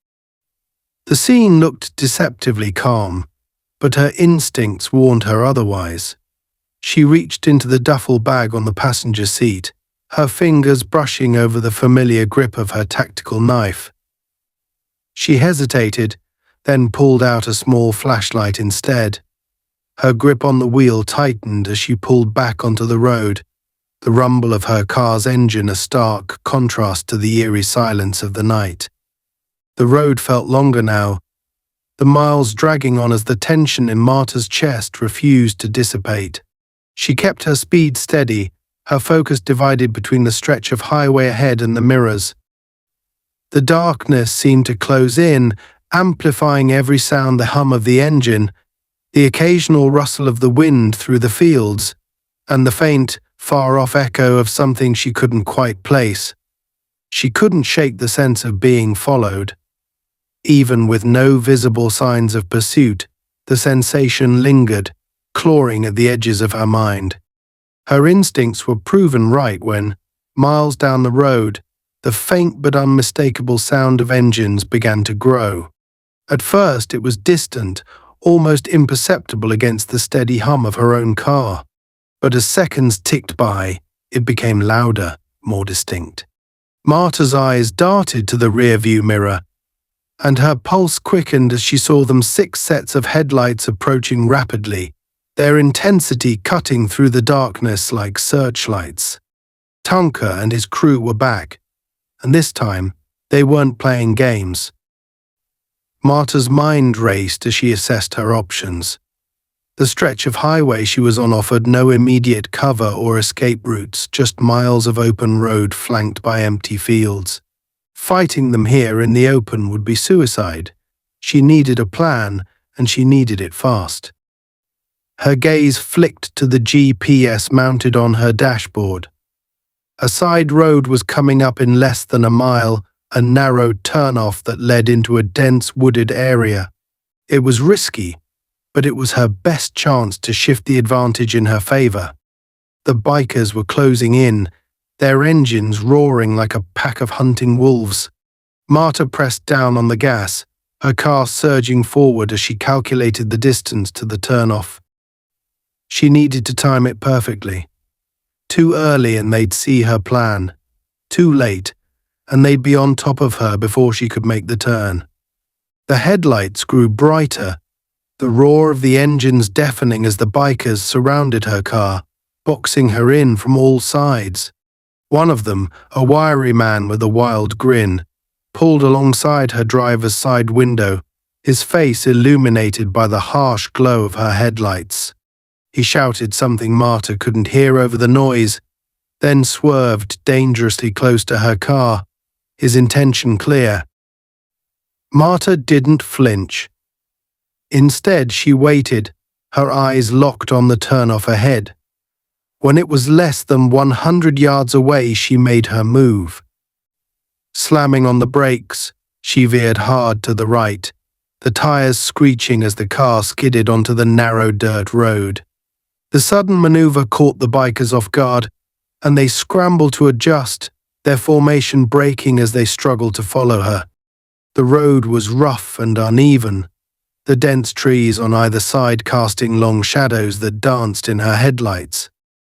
The scene looked deceptively calm, but her instincts warned her otherwise. She reached into the duffel bag on the passenger seat, her fingers brushing over the familiar grip of her tactical knife. She hesitated, then pulled out a small flashlight instead. Her grip on the wheel tightened as she pulled back onto the road, the rumble of her car's engine a stark contrast to the eerie silence of the night. The road felt longer now, the miles dragging on as the tension in Marta's chest refused to dissipate. She kept her speed steady, her focus divided between the stretch of highway ahead and the mirrors. The darkness seemed to close in, amplifying every sound, the hum of the engine, the occasional rustle of the wind through the fields, and the faint, far-off echo of something she couldn't quite place. She couldn't shake the sense of being followed. Even with no visible signs of pursuit, the sensation lingered, clawing at the edges of her mind. Her instincts were proven right when, miles down the road, the faint but unmistakable sound of engines began to grow. At first it was distant, almost imperceptible against the steady hum of her own car. But as seconds ticked by, it became louder, more distinct. Marta's eyes darted to the rearview mirror, and her pulse quickened as she saw them 6 sets of headlights approaching rapidly, their intensity cutting through the darkness like searchlights. Tanka and his crew were back, and this time they weren't playing games. Marta's mind raced as she assessed her options. The stretch of highway she was on offered no immediate cover or escape routes, just miles of open road flanked by empty fields. Fighting them here in the open would be suicide. She needed a plan, and she needed it fast. Her gaze flicked to the GPS mounted on her dashboard. A side road was coming up in less than a mile, a narrow turnoff that led into a dense wooded area. It was risky, but it was her best chance to shift the advantage in her favor. The bikers were closing in, their engines roaring like a pack of hunting wolves. Marta pressed down on the gas, her car surging forward as she calculated the distance to the turnoff. She needed to time it perfectly. Too early and they'd see her plan. too late, and they'd be on top of her before she could make the turn. The headlights grew brighter, the roar of the engines deafening as the bikers surrounded her car, boxing her in from all sides. One of them, a wiry man with a wild grin, pulled alongside her driver's side window, his face illuminated by the harsh glow of her headlights. He shouted something Marta couldn't hear over the noise, then swerved dangerously close to her car, his intention clear. Marta didn't flinch. Instead, she waited, her eyes locked on the turnoff ahead. When it was less than 100 yards away, she made her move. Slamming on the brakes, she veered hard to the right, the tires screeching as the car skidded onto the narrow dirt road. The sudden maneuver caught the bikers off guard, and they scrambled to adjust, their formation breaking as they struggled to follow her. The road was rough and uneven, the dense trees on either side casting long shadows that danced in her headlights.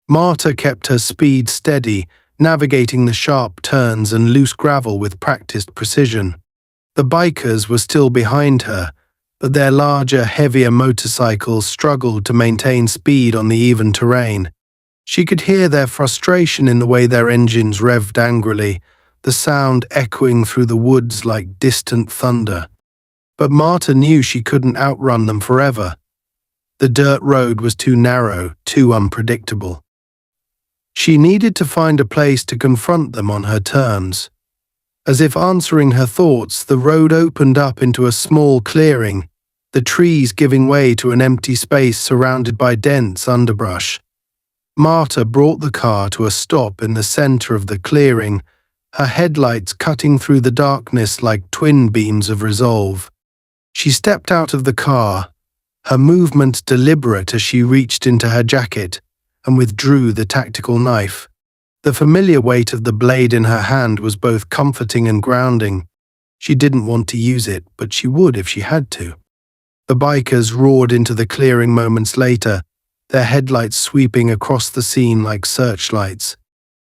Marta kept her speed steady, navigating the sharp turns and loose gravel with practiced precision. The bikers were still behind her, but their larger, heavier motorcycles struggled to maintain speed on the even terrain. She could hear their frustration in the way their engines revved angrily, the sound echoing through the woods like distant thunder. But Marta knew she couldn't outrun them forever. The dirt road was too narrow, too unpredictable. She needed to find a place to confront them on her terms. As if answering her thoughts, the road opened up into a small clearing, the trees giving way to an empty space surrounded by dense underbrush. Marta brought the car to a stop in the center of the clearing, her headlights cutting through the darkness like twin beams of resolve. She stepped out of the car, her movement deliberate as she reached into her jacket and withdrew the tactical knife. The familiar weight of the blade in her hand was both comforting and grounding. She didn't want to use it, but she would if she had to. The bikers roared into the clearing moments later, their headlights sweeping across the scene like searchlights.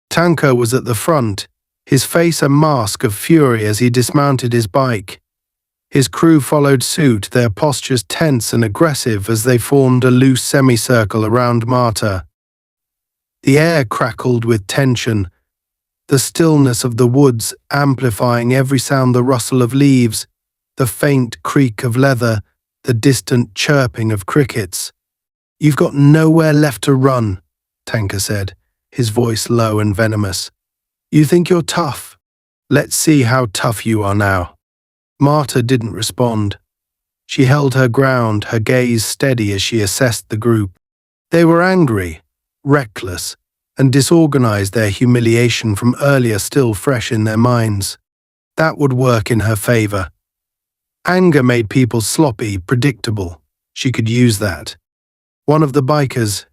Tanker was at the front, his face a mask of fury as he dismounted his bike. His crew followed suit, their postures tense and aggressive as they formed a loose semicircle around Marta. The air crackled with tension, the stillness of the woods amplifying every sound, the rustle of leaves, the faint creak of leather, the distant chirping of crickets. "You've got nowhere left to run," Tanker said, his voice low and venomous. "You think you're tough? Let's see how tough you are now." Marta didn't respond. She held her ground, her gaze steady as she assessed the group. They were angry, reckless, and disorganized, their humiliation from earlier still fresh in their minds. That would work in her favor. Anger made people sloppy, predictable. She could use that. One of the bikers,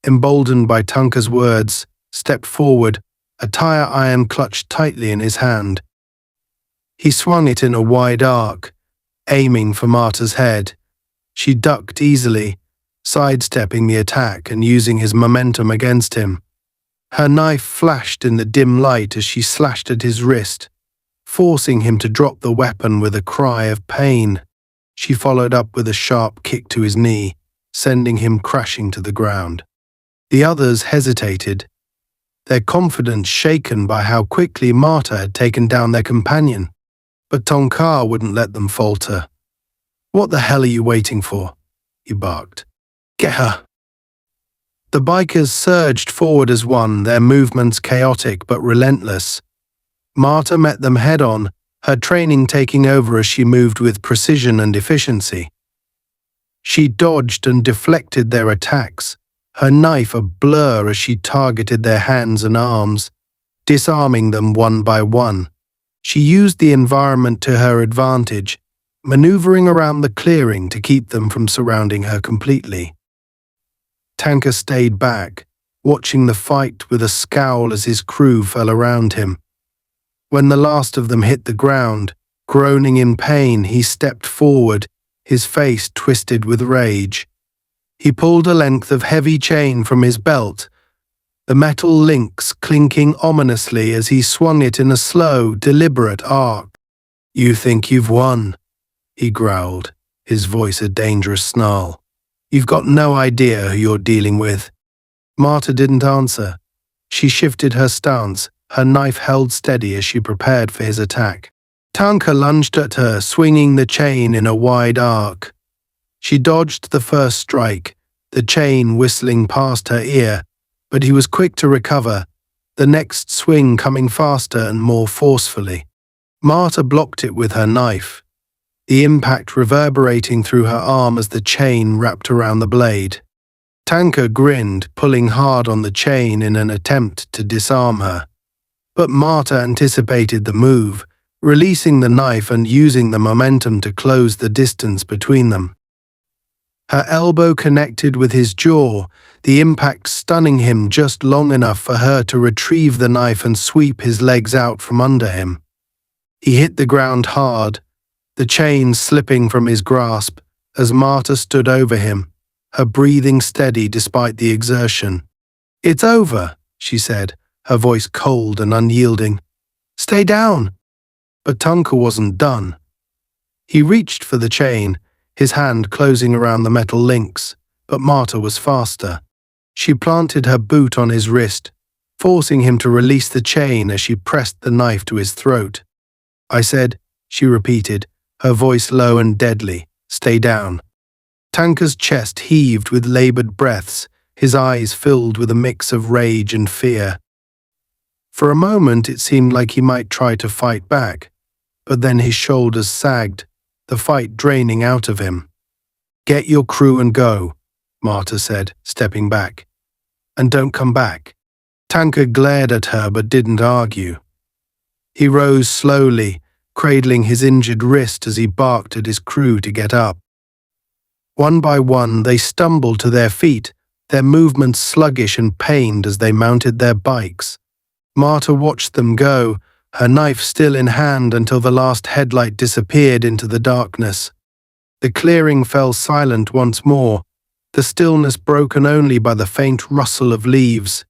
emboldened by Tanker's words, stepped forward, a tire iron clutched tightly in his hand. He swung it in a wide arc, aiming for Marta's head. She ducked easily, sidestepping the attack and using his momentum against him. Her knife flashed in the dim light as she slashed at his wrist, forcing him to drop the weapon with a cry of pain. She followed up with a sharp kick to his knee, sending him crashing to the ground. The others hesitated, their confidence shaken by how quickly Marta had taken down their companion. But Tonka wouldn't let them falter. "What the hell are you waiting for?" he barked. "Get her!" The bikers surged forward as one, their movements chaotic but relentless. Marta met them head-on, her training taking over as she moved with precision and efficiency. She dodged and deflected their attacks, her knife a blur as she targeted their hands and arms, disarming them one by one. She used the environment to her advantage, maneuvering around the clearing to keep them from surrounding her completely. Tanker stayed back, watching the fight with a scowl as his crew fell around him. When the last of them hit the ground, groaning in pain, he stepped forward, his face twisted with rage. He pulled a length of heavy chain from his belt, the metal links clinking ominously as he swung it in a slow, deliberate arc. "You think you've won," he growled, his voice a dangerous snarl. "You've got no idea who you're dealing with." Marta didn't answer. She shifted her stance, her knife held steady as she prepared for his attack. Tanka lunged at her, swinging the chain in a wide arc. She dodged the first strike, the chain whistling past her ear, but he was quick to recover, the next swing coming faster and more forcefully. Marta blocked it with her knife, the impact reverberating through her arm as the chain wrapped around the blade. Tanka grinned, pulling hard on the chain in an attempt to disarm her. But Marta anticipated the move, releasing the knife and using the momentum to close the distance between them. Her elbow connected with his jaw, the impact stunning him just long enough for her to retrieve the knife and sweep his legs out from under him. He hit the ground hard, the chain slipping from his grasp as Marta stood over him, her breathing steady despite the exertion. "It's over," she said, her voice cold and unyielding. "Stay down." But Tanka wasn't done. He reached for the chain, his hand closing around the metal links, but Marta was faster. She planted her boot on his wrist, forcing him to release the chain as she pressed the knife to his throat. "I said," she repeated, her voice low and deadly, "stay down." Tanka's chest heaved with labored breaths, his eyes filled with a mix of rage and fear. For a moment it seemed like he might try to fight back, but then his shoulders sagged, the fight draining out of him. "Get your crew and go," Marta said, stepping back. "And don't come back." Tanka glared at her but didn't argue. He rose slowly, cradling his injured wrist as he barked at his crew to get up. One by one they stumbled to their feet, their movements sluggish and pained as they mounted their bikes. Marta watched them go, her knife still in hand until the last headlight disappeared into the darkness. The clearing fell silent once more, the stillness broken only by the faint rustle of leaves.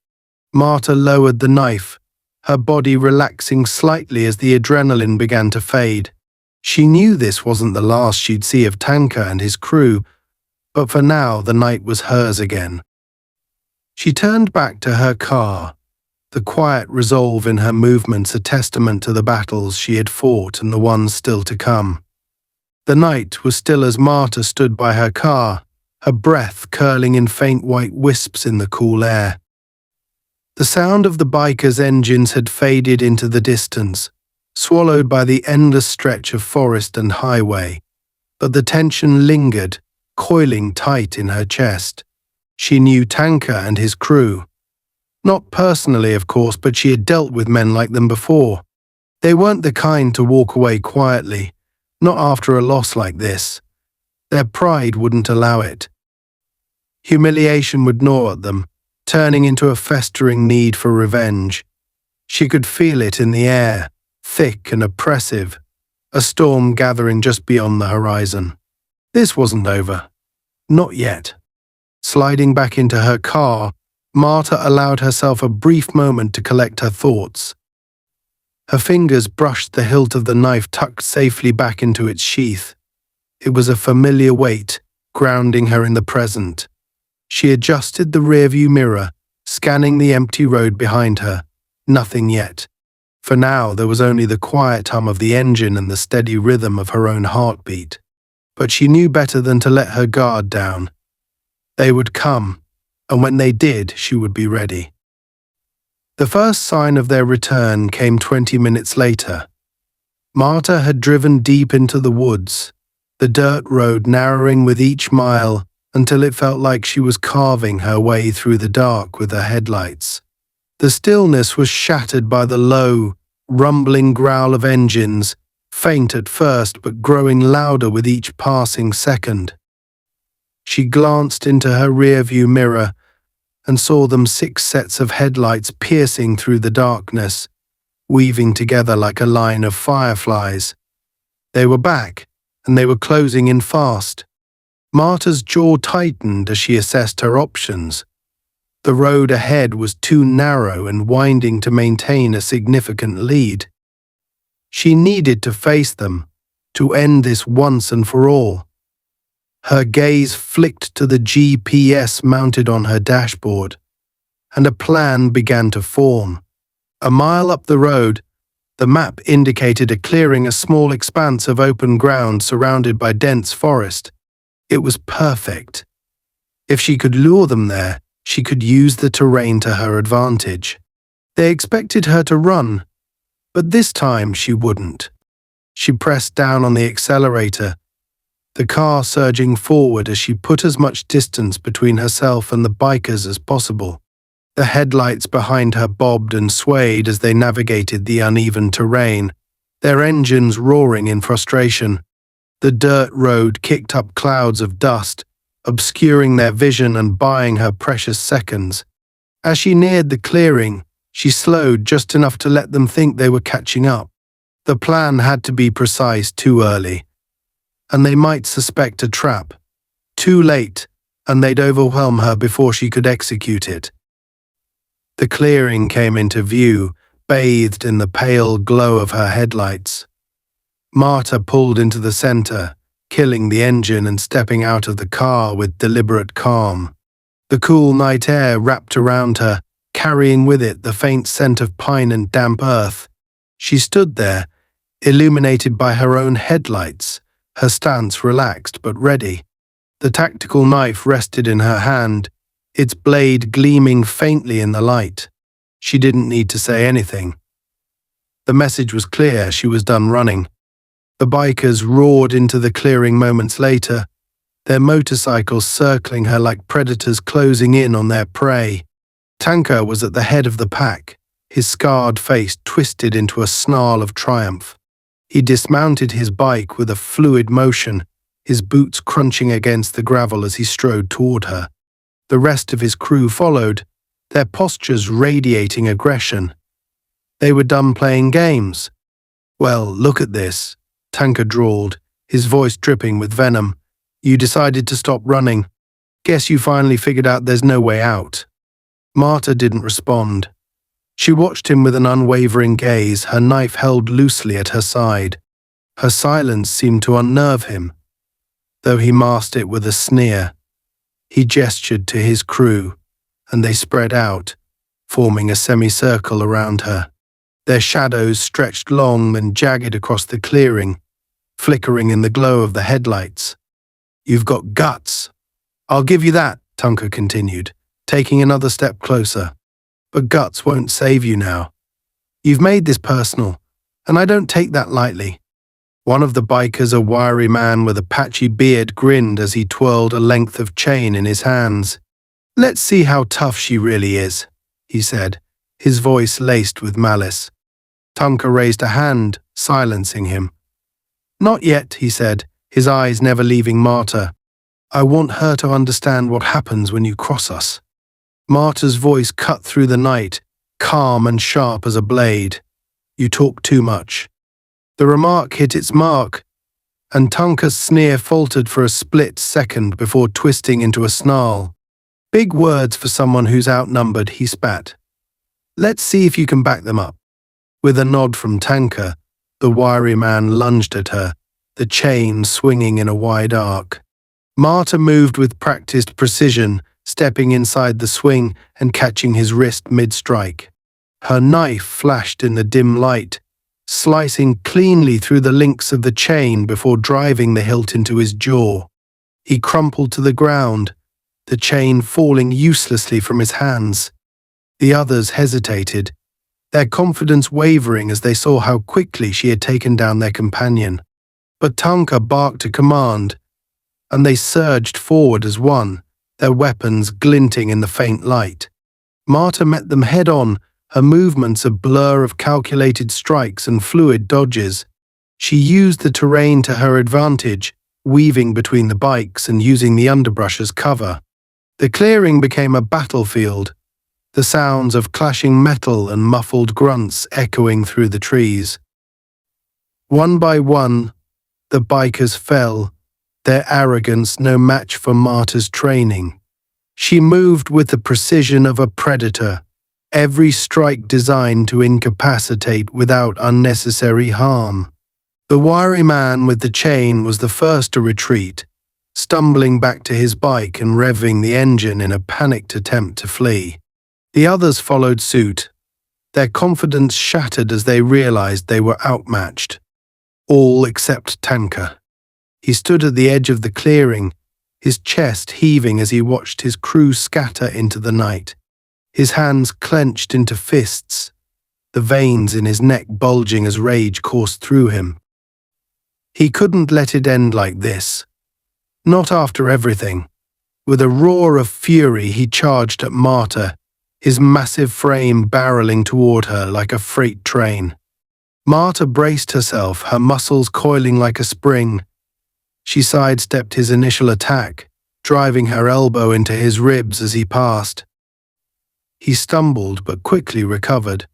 Marta lowered the knife, her body relaxing slightly as the adrenaline began to fade. She knew this wasn't the last she'd see of Tanka and his crew, but for now the night was hers again. She turned back to her car, the quiet resolve in her movements a testament to the battles she had fought and the ones still to come. The night was still as Marta stood by her car, her breath curling in faint white wisps in the cool air. The sound of the bikers' engines had faded into the distance, swallowed by the endless stretch of forest and highway, but the tension lingered, coiling tight in her chest. She knew Tanka and his crew. Not personally, of course, but she had dealt with men like them before. They weren't the kind to walk away quietly, not after a loss like this. Their pride wouldn't allow it. Humiliation would gnaw at them, turning into a festering need for revenge. She could feel it in the air, thick and oppressive, a storm gathering just beyond the horizon. This wasn't over. Not yet. Sliding back into her car, Marta allowed herself a brief moment to collect her thoughts. Her fingers brushed the hilt of the knife tucked safely back into its sheath. It was a familiar weight, grounding her in the present. She adjusted the rearview mirror, scanning the empty road behind her. Nothing yet. For now, there was only the quiet hum of the engine and the steady rhythm of her own heartbeat. But she knew better than to let her guard down. They would come, and when they did, she would be ready. The first sign of their return came 20 minutes later. Marta had driven deep into the woods, the dirt road narrowing with each mile until it felt like she was carving her way through the dark with her headlights. The stillness was shattered by the low, rumbling growl of engines, faint at first but growing louder with each passing second. She glanced into her rearview mirror and saw them 6 sets of headlights piercing through the darkness, weaving together like a line of fireflies. They were back, and they were closing in fast. Marta's jaw tightened as she assessed her options. The road ahead was too narrow and winding to maintain a significant lead. She needed to face them, to end this once and for all. Her gaze flicked to the GPS mounted on her dashboard, and a plan began to form. A mile up the road, the map indicated a clearing, a small expanse of open ground surrounded by dense forest. It was perfect. If she could lure them there, she could use the terrain to her advantage. They expected her to run, but this time she wouldn't. She pressed down on the accelerator, the car surging forward as she put as much distance between herself and the bikers as possible. The headlights behind her bobbed and swayed as they navigated the uneven terrain, their engines roaring in frustration. The dirt road kicked up clouds of dust, obscuring their vision and buying her precious seconds. As she neared the clearing, she slowed just enough to let them think they were catching up. The plan had to be precise too early, and they might suspect a trap. Too late, and they'd overwhelm her before she could execute it. The clearing came into view, bathed in the pale glow of her headlights. Marta pulled into the center, killing the engine and stepping out of the car with deliberate calm. The cool night air wrapped around her, carrying with it the faint scent of pine and damp earth. She stood there, illuminated by her own headlights, her stance relaxed but ready. The tactical knife rested in her hand, its blade gleaming faintly in the light. She didn't need to say anything. The message was clear, she was done running. The bikers roared into the clearing moments later, their motorcycles circling her like predators closing in on their prey. Tanker was at the head of the pack, his scarred face twisted into a snarl of triumph. He dismounted his bike with a fluid motion, his boots crunching against the gravel as he strode toward her. The rest of his crew followed, their postures radiating aggression. They were done playing games. "Well, look at this," Tanker drawled, his voice dripping with venom. "You decided to stop running. Guess you finally figured out there's no way out." Marta didn't respond. She watched him with an unwavering gaze, her knife held loosely at her side. Her silence seemed to unnerve him, though he masked it with a sneer. He gestured to his crew, and they spread out, forming a semicircle around her. Their shadows stretched long and jagged across the clearing, flickering in the glow of the headlights. "You've got guts. I'll give you that," Tanker continued, taking another step closer. "But guts won't save you now. You've made this personal, and I don't take that lightly." One of the bikers, a wiry man with a patchy beard, grinned as he twirled a length of chain in his hands. "Let's see how tough she really is," he said, his voice laced with malice. Tanker raised a hand, silencing him. "Not yet," he said, his eyes never leaving Marta. "I want her to understand what happens when you cross us." Marta's voice cut through the night, calm and sharp as a blade. "You talk too much." The remark hit its mark, and Tanker's sneer faltered for a split second before twisting into a snarl. "Big words for someone who's outnumbered," he spat. "Let's see if you can back them up." With a nod from Tanker, the wiry man lunged at her, the chain swinging in a wide arc. Marta moved with practiced precision, stepping inside the swing and catching his wrist mid-strike. Her knife flashed in the dim light, slicing cleanly through the links of the chain before driving the hilt into his jaw. He crumpled to the ground, the chain falling uselessly from his hands. The others hesitated, their confidence wavering as they saw how quickly she had taken down their companion. But Tanker barked a command, and they surged forward as one, their weapons glinting in the faint light. Marta met them head-on, her movements a blur of calculated strikes and fluid dodges. She used the terrain to her advantage, weaving between the bikes and using the underbrush as cover. The clearing became a battlefield, the sounds of clashing metal and muffled grunts echoing through the trees. One by one, the bikers fell, their arrogance no match for Marta's training. She moved with the precision of a predator, every strike designed to incapacitate without unnecessary harm. The wiry man with the chain was the first to retreat, stumbling back to his bike and revving the engine in a panicked attempt to flee. The others followed suit, their confidence shattered as they realized they were outmatched. All except Tanka. He stood at the edge of the clearing, his chest heaving as he watched his crew scatter into the night. His hands clenched into fists, the veins in his neck bulging as rage coursed through him. He couldn't let it end like this. Not after everything. With a roar of fury, he charged at Marta, his massive frame barreling toward her like a freight train. Marta braced herself, her muscles coiling like a spring. She sidestepped his initial attack, driving her elbow into his ribs as he passed. He stumbled but quickly recovered,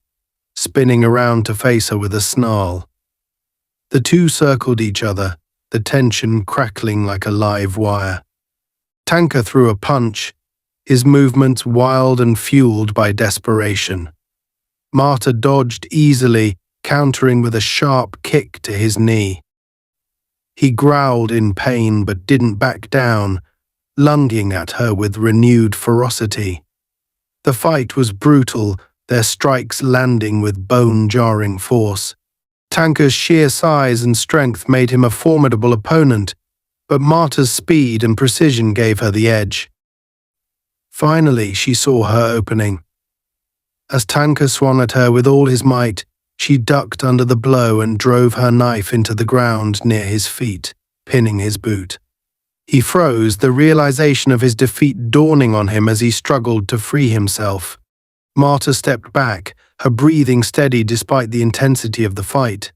spinning around to face her with a snarl. The two circled each other, the tension crackling like a live wire. Tanka threw a punch, his movements wild and fueled by desperation. Marta dodged easily, countering with a sharp kick to his knee. He growled in pain but didn't back down, lunging at her with renewed ferocity. The fight was brutal, their strikes landing with bone-jarring force. Tanka's sheer size and strength made him a formidable opponent, but Marta's speed and precision gave her the edge. Finally, she saw her opening. As Tanka swung at her with all his might, she ducked under the blow and drove her knife into the ground near his feet, pinning his boot. He froze, the realization of his defeat dawning on him as he struggled to free himself. Marta stepped back, her breathing steady despite the intensity of the fight.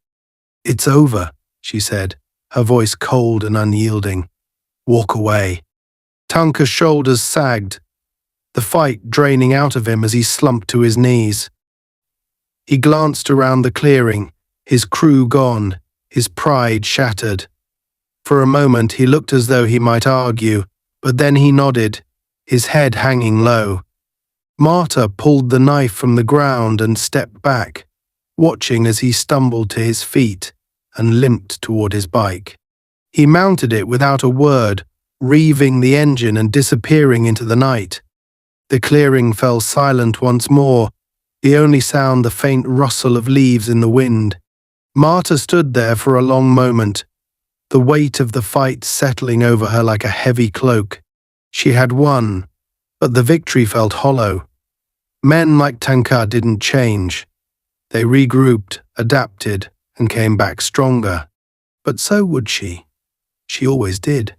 "It's over," she said, her voice cold and unyielding. "Walk away." Tanka's shoulders sagged, the fight draining out of him as he slumped to his knees. He glanced around the clearing, his crew gone, his pride shattered. For a moment he looked as though he might argue, but then he nodded, his head hanging low. Marta pulled the knife from the ground and stepped back, watching as he stumbled to his feet and limped toward his bike. He mounted it without a word, revving the engine and disappearing into the night. The clearing fell silent once more, the only sound the faint rustle of leaves in the wind. Marta stood there for a long moment, the weight of the fight settling over her like a heavy cloak. She had won, but the victory felt hollow. Men like Tanka didn't change. They regrouped, adapted, and came back stronger. But so would she. She always did.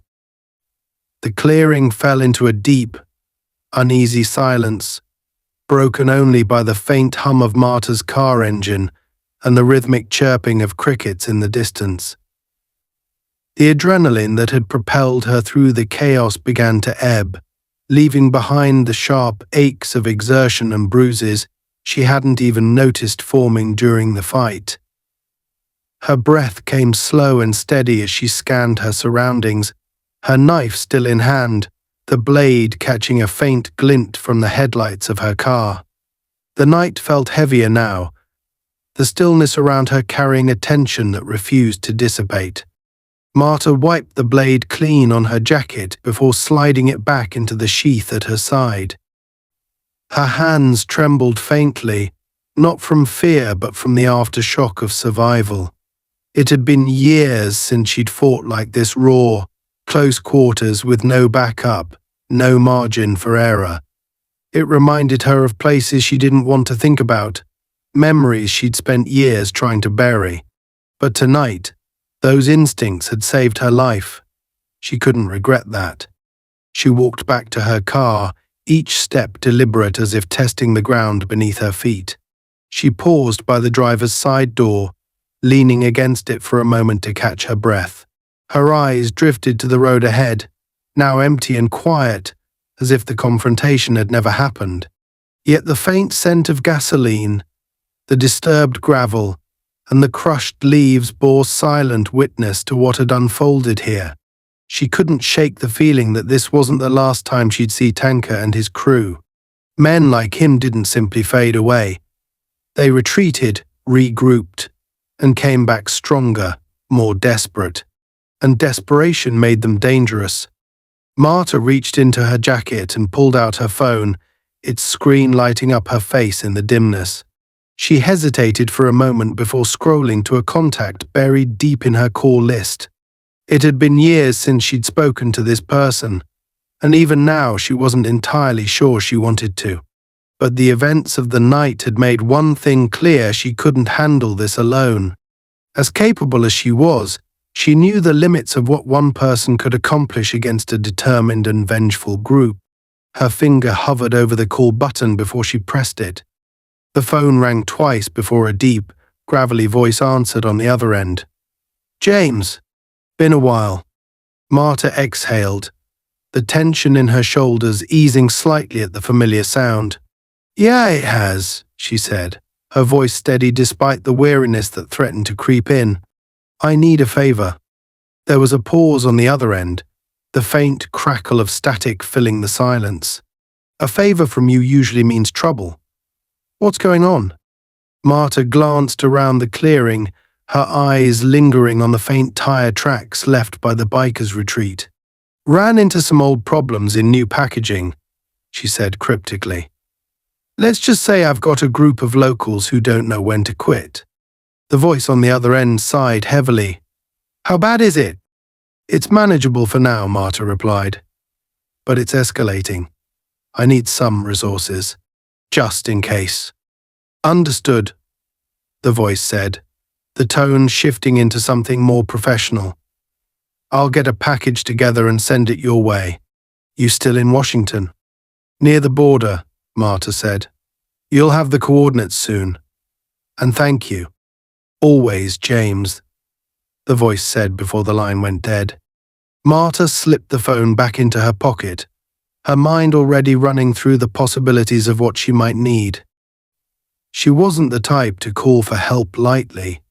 The clearing fell into a deep, uneasy silence, broken only by the faint hum of Marta's car engine and the rhythmic chirping of crickets in the distance. The adrenaline that had propelled her through the chaos began to ebb, leaving behind the sharp aches of exertion and bruises she hadn't even noticed forming during the fight. Her breath came slow and steady as she scanned her surroundings, her knife still in hand, the blade catching a faint glint from the headlights of her car. The night felt heavier now, the stillness around her carrying a tension that refused to dissipate. Marta wiped the blade clean on her jacket before sliding it back into the sheath at her side. Her hands trembled faintly, not from fear but from the aftershock of survival. It had been years since she'd fought like this, raw, close quarters with no backup, no margin for error. It reminded her of places she didn't want to think about, memories she'd spent years trying to bury. But tonight, those instincts had saved her life. She couldn't regret that. She walked back to her car, each step deliberate as if testing the ground beneath her feet. She paused by the driver's side door, leaning against it for a moment to catch her breath. Her eyes drifted to the road ahead, now empty and quiet, as if the confrontation had never happened. Yet the faint scent of gasoline, the disturbed gravel, and the crushed leaves bore silent witness to what had unfolded here. She couldn't shake the feeling that this wasn't the last time she'd see Tanker and his crew. Men like him didn't simply fade away. They retreated, regrouped, and came back stronger, more desperate. And desperation made them dangerous. Marta reached into her jacket and pulled out her phone, its screen lighting up her face in the dimness. She hesitated for a moment before scrolling to a contact buried deep in her call list. It had been years since she'd spoken to this person, and even now she wasn't entirely sure she wanted to. But the events of the night had made one thing clear: she couldn't handle this alone. As capable as she was, she knew the limits of what one person could accomplish against a determined and vengeful group. Her finger hovered over the call button before she pressed it. The phone rang twice before a deep, gravelly voice answered on the other end. "James. Been a while." Marta exhaled, the tension in her shoulders easing slightly at the familiar sound. "Yeah, it has," she said, her voice steady despite the weariness that threatened to creep in. "I need a favor." There was a pause on the other end, the faint crackle of static filling the silence. "A favor from you usually means trouble. What's going on?" Marta glanced around the clearing, her eyes lingering on the faint tire tracks left by the bikers' retreat. "Ran into some old problems in new packaging," she said cryptically. "Let's just say I've got a group of locals who don't know when to quit." The voice on the other end sighed heavily. "How bad is it?" "It's manageable for now," Marta replied. "But it's escalating. I need some resources, just in case." "Understood," the voice said, the tone shifting into something more professional. "I'll get a package together and send it your way. You still in Washington?" "Near the border," Marta said. "You'll have the coordinates soon. And thank you. Always, James," the voice said before the line went dead. Marta slipped the phone back into her pocket, her mind already running through the possibilities of what she might need. She wasn't the type to call for help lightly,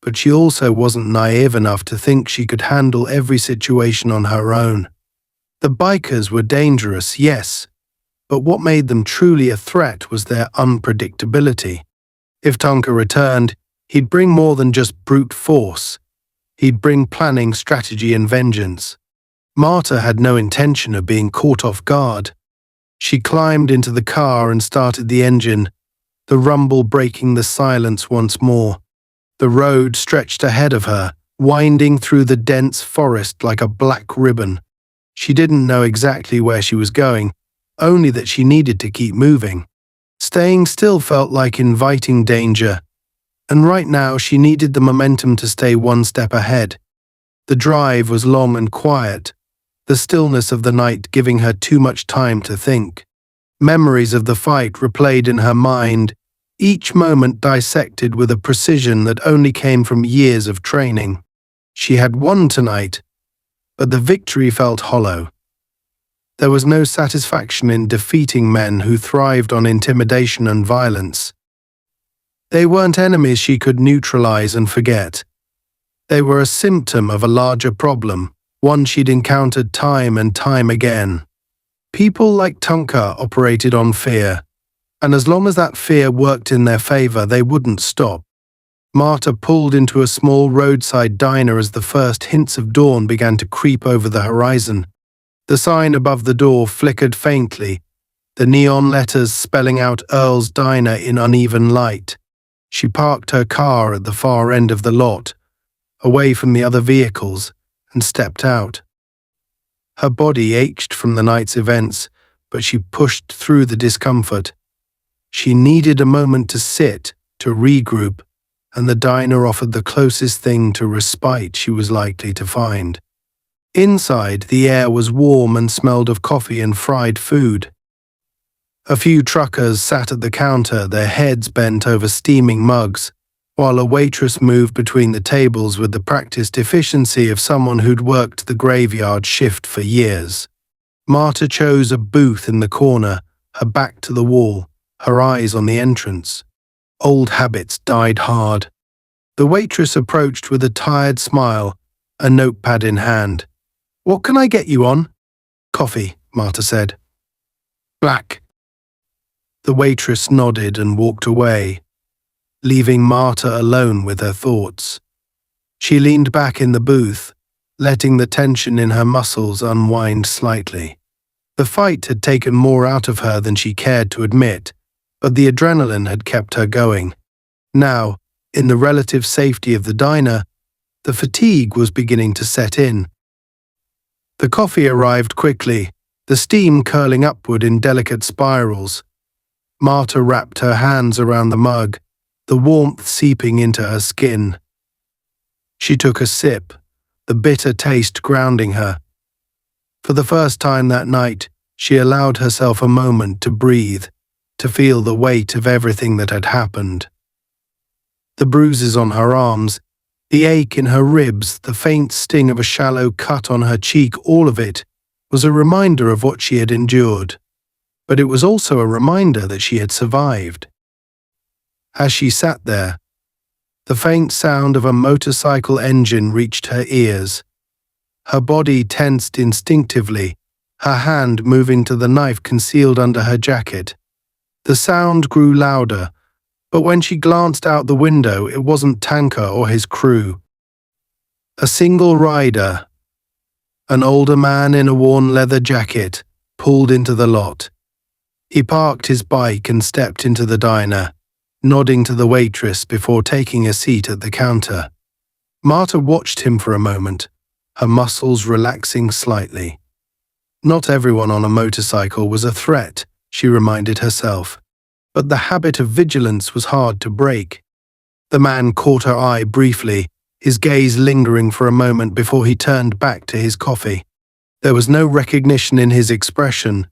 but she also wasn't naive enough to think she could handle every situation on her own. The bikers were dangerous, yes, but what made them truly a threat was their unpredictability. If Tonka returned, he'd bring more than just brute force. He'd bring planning, strategy, and vengeance. Marta had no intention of being caught off guard. She climbed into the car and started the engine, the rumble breaking the silence once more. The road stretched ahead of her, winding through the dense forest like a black ribbon. She didn't know exactly where she was going, only that she needed to keep moving. Staying still felt like inviting danger, and right now she needed the momentum to stay one step ahead. The drive was long and quiet, the stillness of the night giving her too much time to think. Memories of the fight replayed in her mind, each moment dissected with a precision that only came from years of training. She had won tonight, but the victory felt hollow. There was no satisfaction in defeating men who thrived on intimidation and violence. They weren't enemies she could neutralize and forget. They were a symptom of a larger problem, one she'd encountered time and time again. People like Tonka operated on fear, and as long as that fear worked in their favor, they wouldn't stop. Marta pulled into a small roadside diner as the first hints of dawn began to creep over the horizon. The sign above the door flickered faintly, the neon letters spelling out Earl's Diner in uneven light. She parked her car at the far end of the lot, away from the other vehicles, and stepped out. Her body ached from the night's events, but she pushed through the discomfort. She needed a moment to sit, to regroup, and the diner offered the closest thing to respite she was likely to find. Inside, the air was warm and smelled of coffee and fried food. A few truckers sat at the counter, their heads bent over steaming mugs, while a waitress moved between the tables with the practiced efficiency of someone who'd worked the graveyard shift for years. Marta chose a booth in the corner, her back to the wall, her eyes on the entrance. Old habits died hard. The waitress approached with a tired smile, a notepad in hand. What can I get you on? Coffee, Marta said. Black. The waitress nodded and walked away, leaving Marta alone with her thoughts. She leaned back in the booth, letting the tension in her muscles unwind slightly. The fight had taken more out of her than she cared to admit, but the adrenaline had kept her going. Now, in the relative safety of the diner, the fatigue was beginning to set in. The coffee arrived quickly, the steam curling upward in delicate spirals. Marta wrapped her hands around the mug, the warmth seeping into her skin. She took a sip, the bitter taste grounding her. For the first time that night, she allowed herself a moment to breathe, to feel the weight of everything that had happened. The bruises on her arms, the ache in her ribs, the faint sting of a shallow cut on her cheek, all of it was a reminder of what she had endured. But it was also a reminder that she had survived. As she sat there, the faint sound of a motorcycle engine reached her ears. Her body tensed instinctively, her hand moving to the knife concealed under her jacket. The sound grew louder, but when she glanced out the window, it wasn't Tanker or his crew. A single rider, an older man in a worn leather jacket, pulled into the lot. He parked his bike and stepped into the diner, nodding to the waitress before taking a seat at the counter. Marta watched him for a moment, her muscles relaxing slightly. Not everyone on a motorcycle was a threat, she reminded herself, but the habit of vigilance was hard to break. The man caught her eye briefly, his gaze lingering for a moment before he turned back to his coffee. There was no recognition in his expression,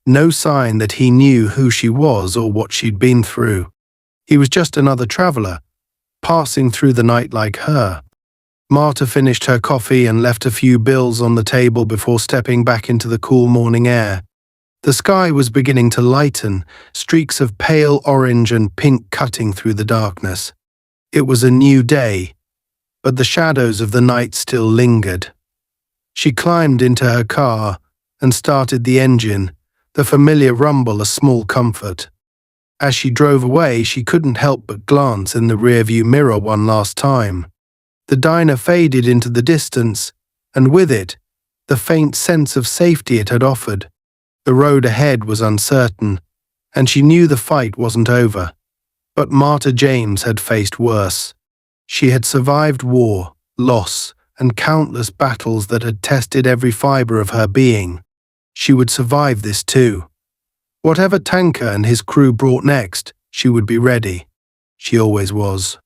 no sign that he knew who she was or what she'd been through. He was just another traveler, passing through the night like her. Marta finished her coffee and left a few bills on the table before stepping back into the cool morning air. The sky was beginning to lighten, streaks of pale orange and pink cutting through the darkness. It was a new day, but the shadows of the night still lingered. She climbed into her car and started the engine, the familiar rumble a small comfort. As she drove away, she couldn't help but glance in the rearview mirror one last time. The diner faded into the distance, and with it, the faint sense of safety it had offered. The road ahead was uncertain, and she knew the fight wasn't over. But Marta James had faced worse. She had survived war, loss, and countless battles that had tested every fiber of her being. She would survive this too. Whatever Tanker and his crew brought next, she would be ready. She always was.